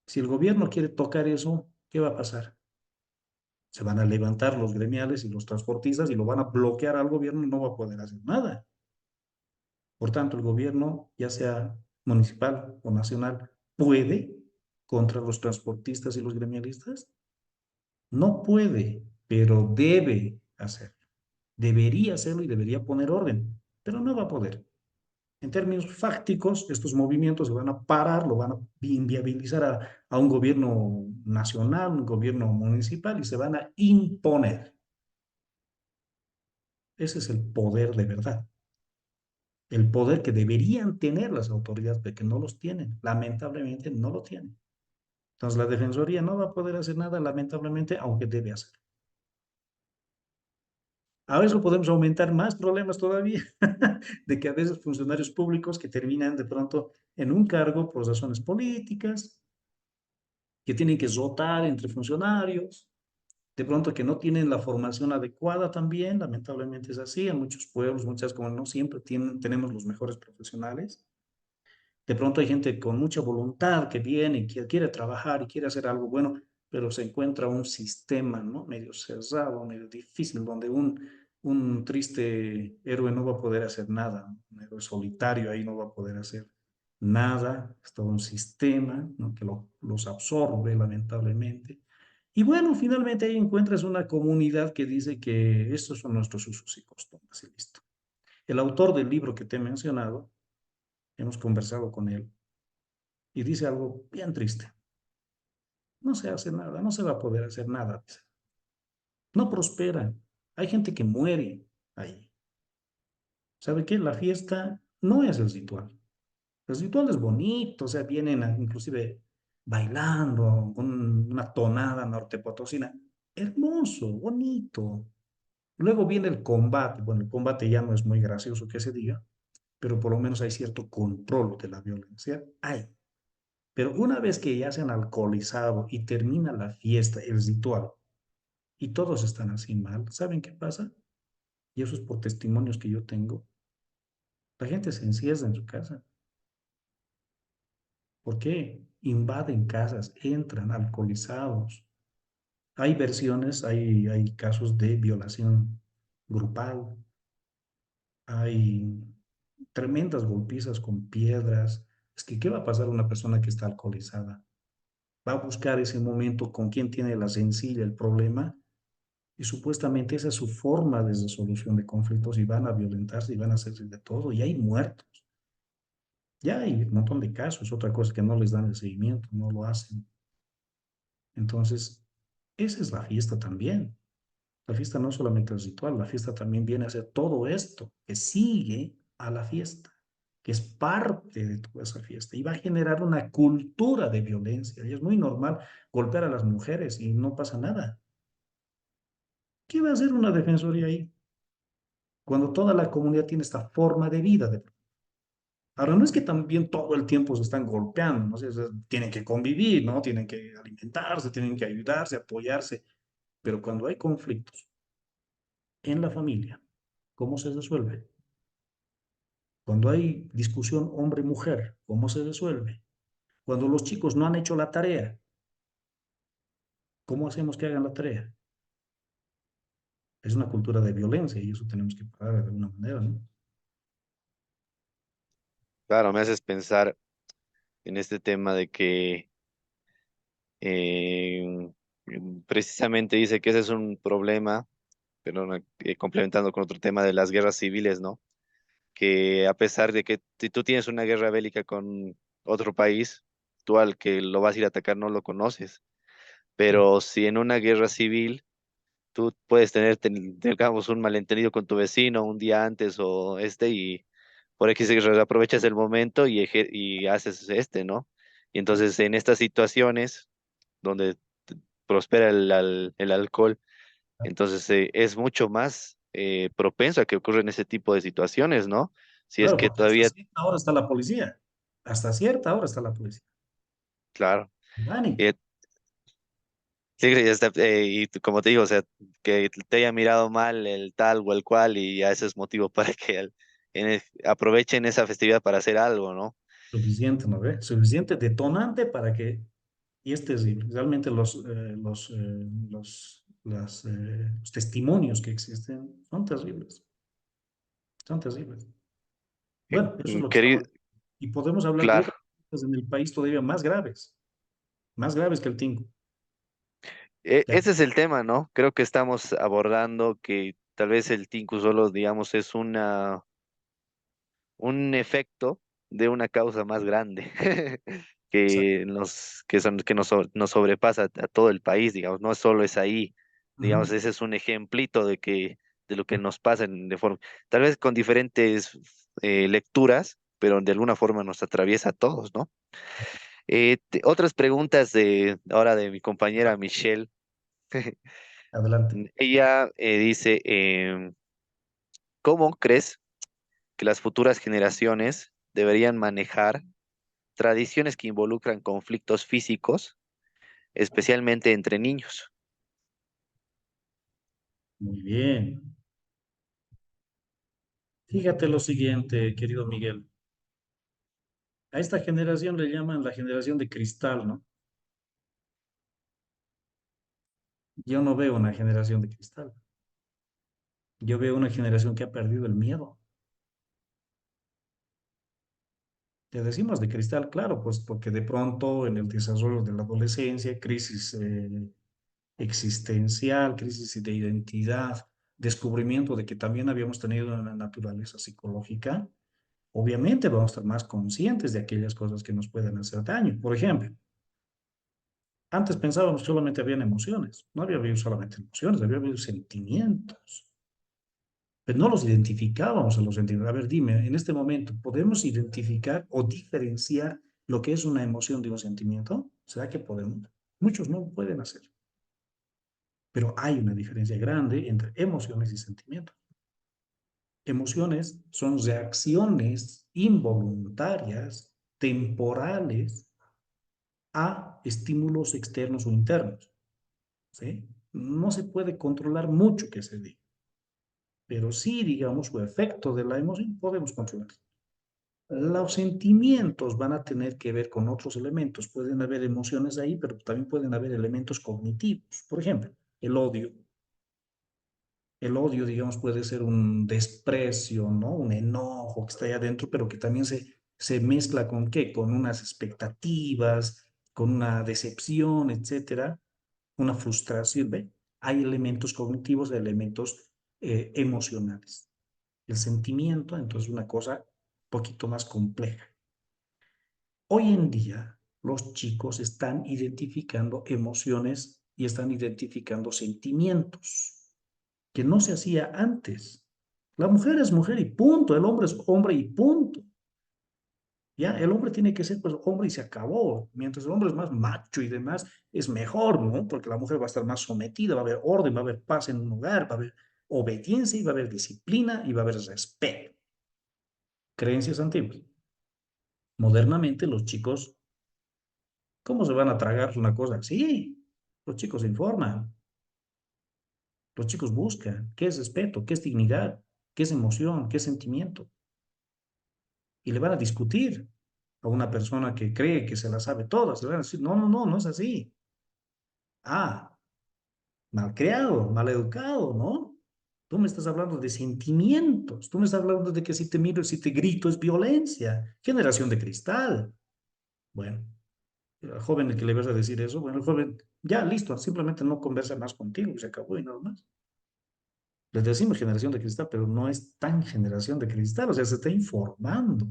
Si el gobierno quiere tocar eso, ¿qué va a pasar? Se van a levantar los gremiales y los transportistas y lo van a bloquear al gobierno y no va a poder hacer nada. Por tanto, el gobierno, ya sea municipal o nacional, puede contra los transportistas y los gremialistas. No puede, pero debe hacerlo. Debería hacerlo y debería poner orden, pero no va a poder. En términos fácticos, estos movimientos se van a parar, lo van a inviabilizar a un gobierno nacional, un gobierno municipal y se van a imponer. Ese es el poder de verdad. El poder que deberían tener las autoridades, pero que no los tienen. Lamentablemente no lo tienen. Entonces la Defensoría no va a poder hacer nada, lamentablemente, aunque debe hacer. A eso podemos aumentar más problemas todavía, de que a veces funcionarios públicos que terminan de pronto en un cargo por razones políticas, que tienen que rotar entre funcionarios, de pronto que no tienen la formación adecuada también, lamentablemente es así, en muchos pueblos, muchas como no siempre tenemos los mejores profesionales. De pronto hay gente con mucha voluntad que viene, que quiere trabajar y quiere hacer algo bueno, pero se encuentra un sistema, ¿no? Medio cerrado, medio difícil, donde un triste héroe no va a poder hacer nada, un héroe solitario ahí no va a poder hacer nada, es todo un sistema, ¿no? Que los absorbe lamentablemente. Y bueno, finalmente ahí encuentras una comunidad que dice que estos son nuestros usos y costumbres y listo. El autor del libro que te he mencionado, hemos conversado con él y dice algo bien triste. No se hace nada, no se va a poder hacer nada. No prospera. Hay gente que muere ahí. ¿Sabe qué? La fiesta no es el ritual. El ritual es bonito, o sea, vienen inclusive bailando con una tonada nortepotosina. Hermoso, bonito. Luego viene el combate. Bueno, el combate ya no es muy gracioso que se diga, pero por lo menos hay cierto control de la violencia. Hay. Pero una vez que ya se han alcoholizado y termina la fiesta, el ritual, y todos están así mal, ¿saben qué pasa? Y eso es por testimonios que yo tengo. La gente se encierra en su casa. ¿Por qué? Invaden casas, entran alcoholizados. Hay versiones, hay casos de violación grupal, hay tremendas golpizas con piedras. Es que, ¿qué va a pasar a una persona que está alcoholizada? Va a buscar ese momento con quien tiene la sencilla el problema y supuestamente esa es su forma de resolución de conflictos y van a violentarse y van a hacerse de todo y hay muertos. Ya hay un montón de casos, otra cosa que no les dan el seguimiento, no lo hacen. Entonces, esa es la fiesta también. La fiesta no solamente es ritual, la fiesta también viene a ser todo esto que sigue a la fiesta, que es parte de toda esa fiesta y va a generar una cultura de violencia. Y es muy normal golpear a las mujeres y no pasa nada. ¿Qué va a hacer una defensoría ahí? Cuando toda la comunidad tiene esta forma de vida. Ahora, no es que también todo el tiempo se están golpeando, ¿no? O sea, tienen que convivir, ¿no? Tienen que alimentarse, tienen que ayudarse, apoyarse, pero cuando hay conflictos en la familia, ¿cómo se resuelve? Cuando hay discusión hombre-mujer, ¿cómo se resuelve? Cuando los chicos no han hecho la tarea, ¿Cómo hacemos que hagan la tarea? Es una cultura de violencia y eso tenemos que parar de alguna manera, ¿no? Claro, me haces pensar en este tema de que eh, precisamente dice que ese es un problema, pero complementando con otro tema de las guerras civiles, ¿no? Que a pesar de que si tú tienes una guerra bélica con otro país, tú al que lo vas a ir a atacar no lo conoces, pero si en una guerra civil tú puedes tener, digamos, un malentendido con tu vecino un día antes o y por X aprovechas el momento y haces ¿no? Y entonces en estas situaciones donde prospera el alcohol, entonces es mucho más propenso a que ocurran ese tipo de situaciones, ¿no? Si es Claro, que porque hasta todavía, cierta hora está la policía. Hasta cierta hora está la policía. claro, Pánico. eh, sí, y como te digo, o sea, que te haya mirado mal el tal o el cual y ya ese es motivo para que aprovechen esa festividad para hacer algo, ¿no? Suficiente, ¿no ve? Suficiente detonante para que, y es terrible, realmente los testimonios que existen son terribles. Bueno, eso es lo que Querido, estamos, y podemos hablar de claro. otras cosas en el país todavía más graves que el Tingo. Ya, Ese es el tema, ¿no? Creo que estamos abordando que tal vez el Tinku solo, digamos, es un efecto de una causa más grande exacto. que nos sobrepasa a todo el país, digamos, no solo es ahí, digamos, Ujú. ese es un ejemplito de lo que nos pasa de forma, tal vez con diferentes lecturas, pero de alguna forma nos atraviesa a todos, ¿no? Otras preguntas de ahora de mi compañera Michelle. Adelante. Ella dice, ¿cómo crees que las futuras generaciones deberían manejar tradiciones que involucran conflictos físicos, especialmente entre niños? Muy bien. Fíjate lo siguiente, querido Miguel. A esta generación le llaman la generación de cristal, ¿no? Yo no veo una generación de cristal. Yo veo una generación que ha perdido el miedo. Te decimos de cristal, claro, pues porque de pronto en el desarrollo de la adolescencia, crisis existencial, crisis de identidad, descubrimiento de que también habíamos tenido una naturaleza psicológica, obviamente vamos a estar más conscientes de aquellas cosas que nos pueden hacer daño. Por ejemplo, antes pensábamos que solamente habían emociones, no había habido solamente emociones, había habido sentimientos, pero no los identificábamos a los sentimientos. A ver, dime, en este momento, ¿podemos identificar o diferenciar lo que es una emoción de un sentimiento? ¿Será que podemos? Muchos no lo pueden hacer, pero hay una diferencia grande entre emociones y sentimientos. Emociones son reacciones involuntarias, temporales, a estímulos externos o internos, ¿sí? No se puede controlar mucho que se diga, pero sí, digamos, su efecto de la emoción podemos controlar. Los sentimientos van a tener que ver con otros elementos. Pueden haber emociones ahí, pero también pueden haber elementos cognitivos. Por ejemplo, el odio. El odio, digamos, puede ser un desprecio, ¿no? Un enojo que está ahí adentro, pero que también se mezcla con qué? Con unas expectativas, con una decepción, etcétera, una frustración, ¿ve? Hay elementos cognitivos, elementos emocionales. El sentimiento, entonces, es una cosa un poquito más compleja. Hoy en día, los chicos están identificando emociones y están identificando sentimientos que no se hacía antes. La mujer es mujer y punto, el hombre es hombre y punto. Ya, el hombre tiene que ser pues hombre y se acabó. Mientras el hombre es más macho y demás, es mejor, ¿no? Porque la mujer va a estar más sometida, va a haber orden, va a haber paz en un hogar, va a haber obediencia y va a haber disciplina y va a haber respeto. Creencias antiguas. Modernamente los chicos, ¿cómo se van a tragar una cosa así? Los chicos se informan, los chicos buscan qué es respeto, qué es dignidad, qué es emoción, qué es sentimiento. Y le van a discutir a una persona que cree que se la sabe todas. Le van a decir, no, no, no, no es así. Ah, malcriado, maleducado, ¿no? Tú me estás hablando de sentimientos, tú me estás hablando de que si te miro, si te grito es violencia. Generación de cristal. Bueno, al joven el que le vas a decir eso, bueno, el joven, ya, listo, simplemente no conversa más contigo y se acabó y nada más. Les decimos generación de cristal, pero no es tan generación de cristal, o sea, se está informando,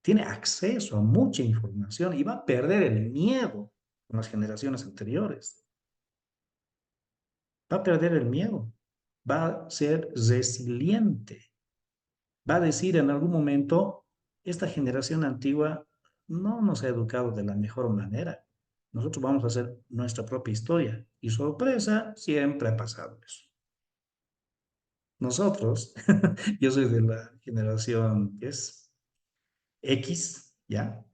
tiene acceso a mucha información y va a perder el miedo con las generaciones anteriores. Va a perder el miedo, va a ser resiliente, va a decir en algún momento, esta generación antigua no nos ha educado de la mejor manera. Nosotros vamos a hacer nuestra propia historia. Y sorpresa, siempre ha pasado eso. Nosotros, yo soy de la generación que es X, ¿ya?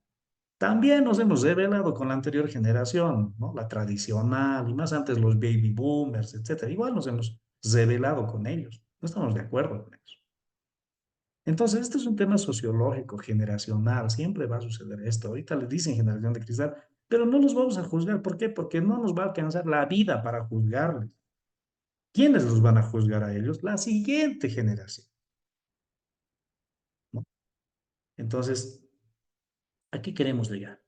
También nos hemos revelado con la anterior generación, ¿no? La tradicional y más antes los baby boomers, etcétera. Igual nos hemos revelado con ellos. No estamos de acuerdo con ellos. Entonces, este es un tema sociológico, generacional. Siempre va a suceder esto. Ahorita les dicen generación de cristal, pero no los vamos a juzgar. ¿Por qué? Porque no nos va a alcanzar la vida para juzgarles. ¿Quiénes los van a juzgar a ellos? La siguiente generación, ¿no? Entonces, ¿a qué queremos llegar?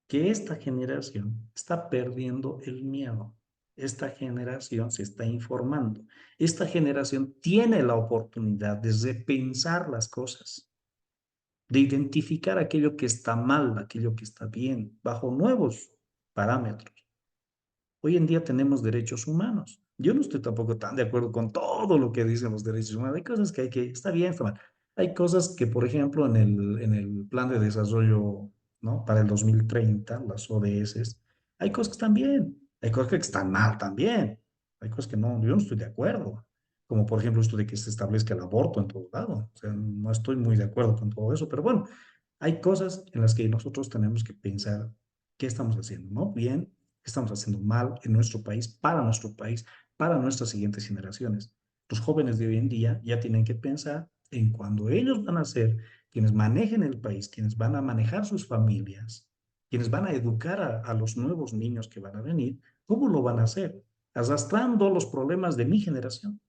Que esta generación está perdiendo el miedo. Esta generación se está informando. Esta generación tiene la oportunidad de repensar las cosas, de identificar aquello que está mal, aquello que está bien, bajo nuevos parámetros. Hoy en día tenemos derechos humanos. Yo no estoy tampoco tan de acuerdo con todo lo que dicen los derechos humanos. Hay cosas que hay que, está bien, está mal. Hay cosas que, por ejemplo, en el plan de desarrollo, ¿no? Para el 2030, las ODS, hay cosas que están bien, hay cosas que están mal también. Hay cosas que no, yo no estoy de acuerdo. Como por ejemplo esto de que se establezca el aborto en todo lado. O sea, no estoy muy de acuerdo con todo eso, pero bueno, hay cosas en las que nosotros tenemos que pensar qué estamos haciendo, ¿no? Bien, qué estamos haciendo mal en nuestro país, para nuestras siguientes generaciones. Los jóvenes de hoy en día ya tienen que pensar en cuando ellos van a ser quienes manejen el país, quienes van a manejar sus familias, quienes van a educar a los nuevos niños que van a venir, ¿cómo lo van a hacer? Arrastrando los problemas de mi generación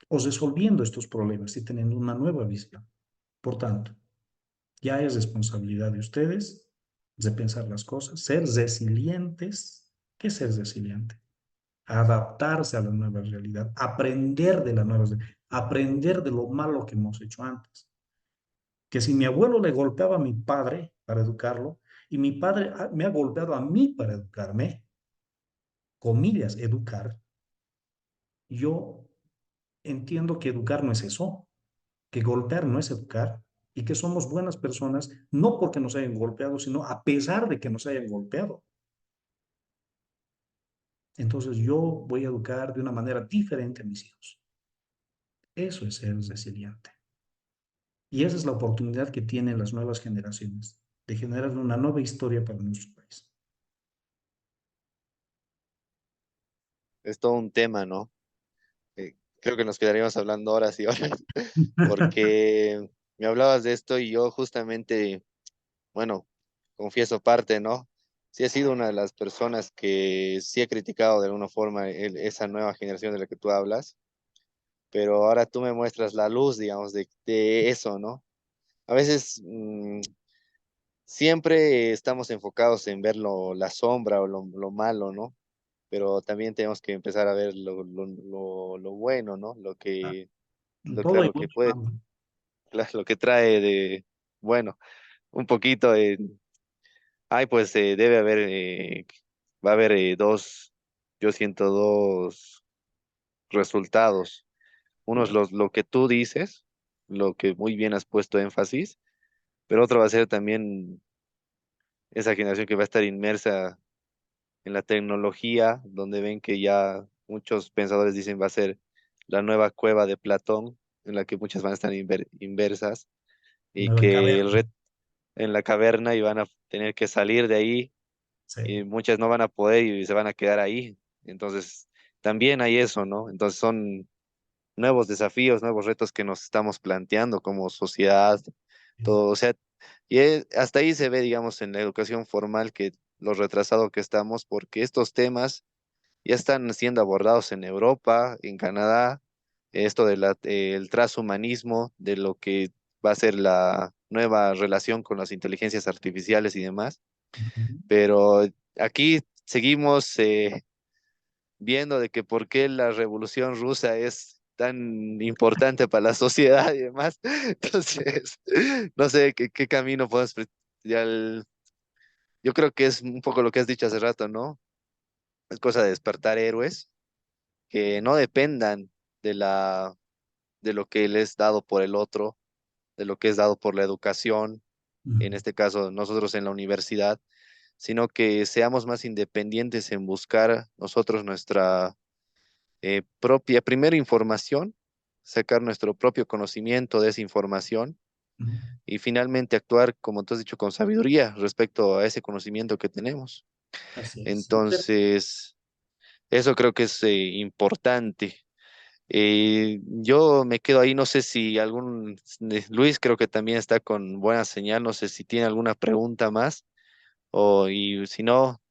o resolviendo estos problemas y teniendo una nueva visión. Por tanto, ya es responsabilidad de ustedes de pensar las cosas, ser resilientes. ¿Qué es ser resiliente? Adaptarse a la nueva realidad, aprender de la nueva realidad, aprender de lo malo que hemos hecho antes. Que si mi abuelo le golpeaba a mi padre para educarlo y mi padre me ha golpeado a mí para educarme, comillas, educar, yo entiendo que educar no es eso, que golpear no es educar y que somos buenas personas no porque nos hayan golpeado, sino a pesar de que nos hayan golpeado. Entonces yo voy a educar de una manera diferente a mis hijos. Eso es ser resiliente. Y esa es la oportunidad que tienen las nuevas generaciones de generar una nueva historia para nuestro país. Es todo un tema, ¿no? Creo que nos quedaríamos hablando horas y horas, porque me hablabas de esto y yo justamente, bueno, confieso parte, ¿no? Sí he sido una de las personas que sí he criticado de alguna forma esa nueva generación de la que tú hablas, pero ahora tú me muestras la luz, digamos, de eso, ¿no? A veces siempre estamos enfocados en ver la sombra o lo malo, ¿no? Pero también tenemos que empezar a ver lo bueno, ¿no? Todo hay Lo que mucho, puede, vamos. lo que trae de, bueno, un poquito de, ay, pues debe haber, va a haber yo siento dos resultados. Uno es lo que tú dices, lo que muy bien has puesto énfasis, pero otro va a ser también esa generación que va a estar inmersa en la tecnología, donde ven que ya muchos pensadores dicen va a ser la nueva cueva de Platón, en la que muchas van a estar inversas, y Nueva que caverna. en la caverna y van a tener que salir de ahí, Sí, y muchas no van a poder y se van a quedar ahí. Entonces, también hay eso, ¿no? Entonces son nuevos desafíos, nuevos retos que nos estamos planteando como sociedad, sí, todo, o sea, hasta ahí se ve, digamos, en la educación formal que lo retrasado que estamos, porque estos temas ya están siendo abordados en Europa, en Canadá, esto del transhumanismo, de lo que va a ser la nueva relación con las inteligencias artificiales y demás, Ujú. pero aquí seguimos viendo de que por qué la revolución rusa es tan importante para la sociedad y demás. Entonces, no sé qué camino podemos... ya yo creo que es un poco lo que has dicho hace rato, ¿no? Es cosa de despertar héroes que no dependan de de lo que les es dado por el otro, de lo que es dado por la educación, Ujú. en este caso nosotros en la universidad, sino que seamos más independientes en buscar nosotros nuestra propia, primera información, sacar nuestro propio conocimiento de esa información Ujú. y finalmente actuar, como tú has dicho, con sabiduría respecto a ese conocimiento que tenemos. Así es. Entonces, eso creo que es importante. Yo me quedo ahí, no sé si Luis creo que también está con buena señal, no sé si tiene alguna pregunta más y si no,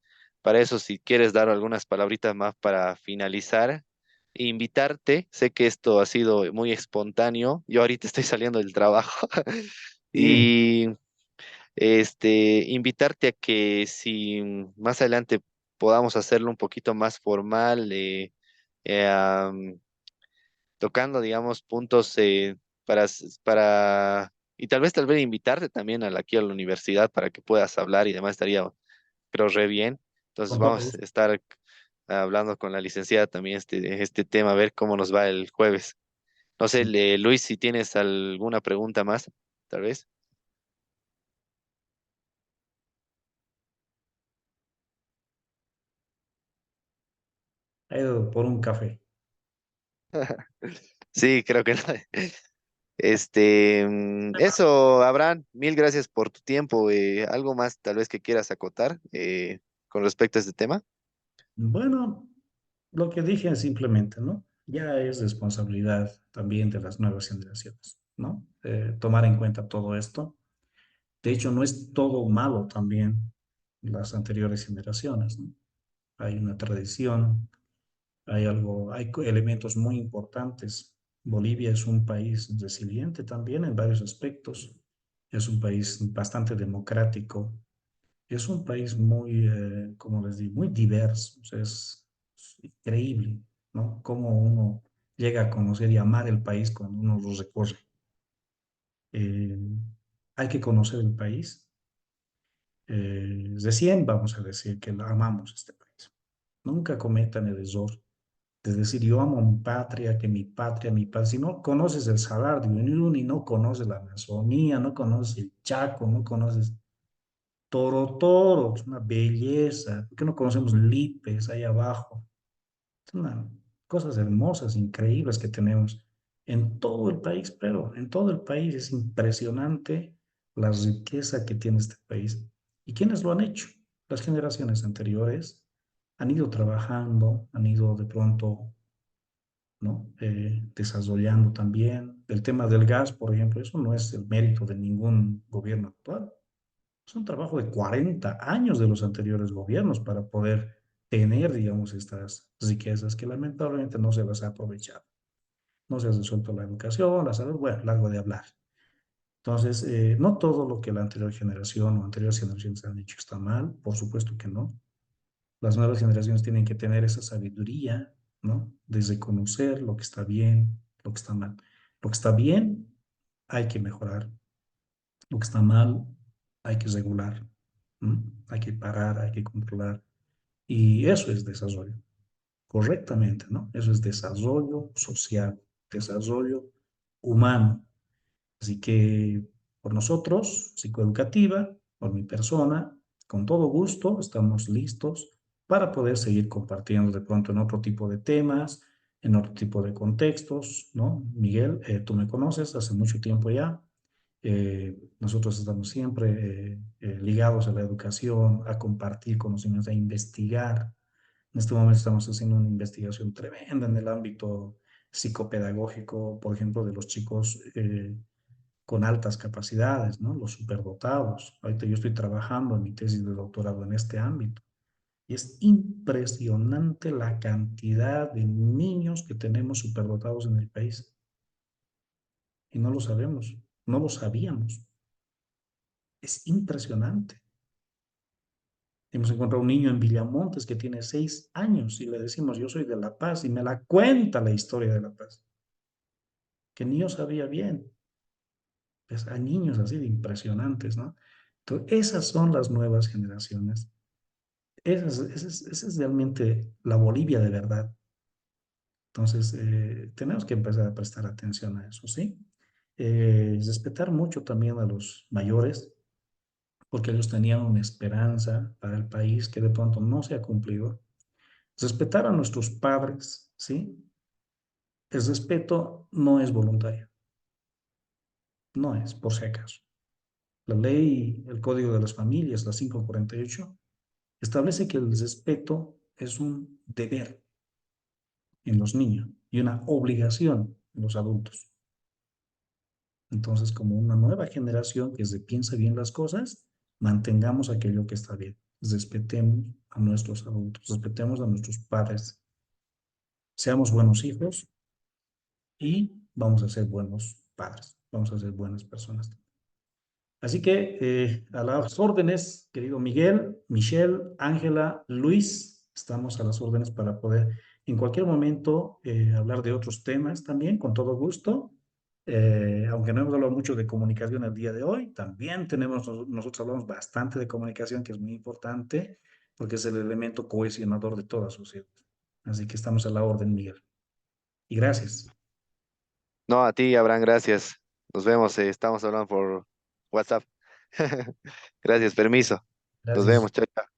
para eso si quieres dar algunas palabritas más para finalizar, e invitarte, sé que esto ha sido muy espontáneo, yo ahorita estoy saliendo del trabajo Bien, y invitarte a que si más adelante podamos hacerlo un poquito más formal, eh, tocando, digamos, puntos y tal vez invitarte también aquí a la universidad para que puedas hablar y demás, estaría, creo, re bien. Entonces con todo vamos a gusto. estar hablando con la licenciada también este tema, a ver cómo nos va el jueves. No sé, Sí. Luis, si tienes alguna pregunta más, tal vez. He ido por un café. Sí, creo que no. Eso, Abraham, mil gracias por tu tiempo. ¿Algo más tal vez que quieras acotar con respecto a este tema? Bueno, lo que dije simplemente, ¿no? Ya es responsabilidad también de las nuevas generaciones, ¿no? Tomar en cuenta todo esto. De hecho, no es todo malo también las anteriores generaciones, ¿no? Hay una tradición, hay algo, elementos muy importantes. Bolivia es un país resiliente también en varios aspectos. Es un país bastante democrático. Es un país muy, como les digo, muy diverso. O sea, es increíble, ¿no? Cómo uno llega a conocer y amar el país cuando uno lo recorre. Eh, hay que conocer el país. Recién vamos a decir que lo amamos este país. Nunca cometan el error de decir yo amo mi patria, que mi patria, mi patria. Si no conoces el Salar de Uyuni, no conoces la Amazonía, no conoces el Chaco, no conoces Toro Toro, es una belleza. ¿Por qué no conocemos Lipes ahí abajo? Es una, cosas hermosas, increíbles que tenemos en todo el país, pero en todo el país es impresionante la riqueza que tiene este país. ¿Y quiénes lo han hecho? Las generaciones anteriores han ido trabajando, han ido de pronto, ¿no? Desarrollando también. El tema del gas, por ejemplo, eso no es el mérito de ningún gobierno actual. Es un trabajo de 40 años de los anteriores gobiernos para poder tener, digamos, estas riquezas que lamentablemente no se las ha aprovechado. No se ha resuelto la educación, la salud, bueno, largo de hablar. Entonces, no todo lo que la anterior generación o anteriores generaciones han hecho está mal, por supuesto que no. Las nuevas generaciones tienen que tener esa sabiduría, ¿no? De reconocer lo que está bien, lo que está mal. Lo que está bien hay que mejorar, lo que está mal hay que regular, ¿no? Hay que parar, hay que controlar. Y eso es desarrollo, correctamente, ¿no? Eso es desarrollo social, desarrollo humano. Así que por nosotros, psicoeducativa, por mi persona, con todo gusto, estamos listos para poder seguir compartiendo de pronto en otro tipo de temas, en otro tipo de contextos, ¿no? Miguel, tú me conoces hace mucho tiempo ya. Nosotros estamos siempre ligados a la educación, a compartir conocimientos, a investigar. En este momento estamos haciendo una investigación tremenda en el ámbito psicopedagógico, por ejemplo, de los chicos con altas capacidades, ¿no? Los superdotados. Ahorita yo estoy trabajando en mi tesis de doctorado en este ámbito. Y es impresionante la cantidad de niños que tenemos superdotados en el país. Y no lo sabemos, no lo sabíamos. Es impresionante. Hemos encontrado un niño en Villamontes que tiene 6 años y le decimos, yo soy de La Paz y me la cuenta la historia de La Paz, que ni yo sabía bien. Pues hay niños así de impresionantes, ¿no? Entonces, esas son las nuevas generaciones. Esa es realmente la Bolivia de verdad. Entonces, tenemos que empezar a prestar atención a eso, ¿sí? Respetar mucho también a los mayores, porque ellos tenían una esperanza para el país que de pronto no se ha cumplido. Respetar a nuestros padres, ¿sí? El respeto no es voluntario, no es, por si acaso. La ley, el Código de las Familias, la 548, establece que el respeto es un deber en los niños y una obligación en los adultos. Entonces, como una nueva generación que se piensa bien las cosas, mantengamos aquello que está bien. Respetemos a nuestros adultos, respetemos a nuestros padres, seamos buenos hijos y vamos a ser buenos padres, vamos a ser buenas personas. Así que a las órdenes, querido Miguel, Michelle, Ángela, Luis, estamos a las órdenes para poder en cualquier momento hablar de otros temas también, con todo gusto. Aunque no hemos hablado mucho de comunicación el día de hoy, también nosotros hablamos bastante de comunicación, que es muy importante, porque es el elemento cohesionador de toda sociedad. Así que estamos a la orden, Miguel. Y gracias. No, a ti, Abraham, gracias. Nos vemos, estamos hablando por WhatsApp. Gracias, permiso. Nos Gracias. vemos, chao, chao.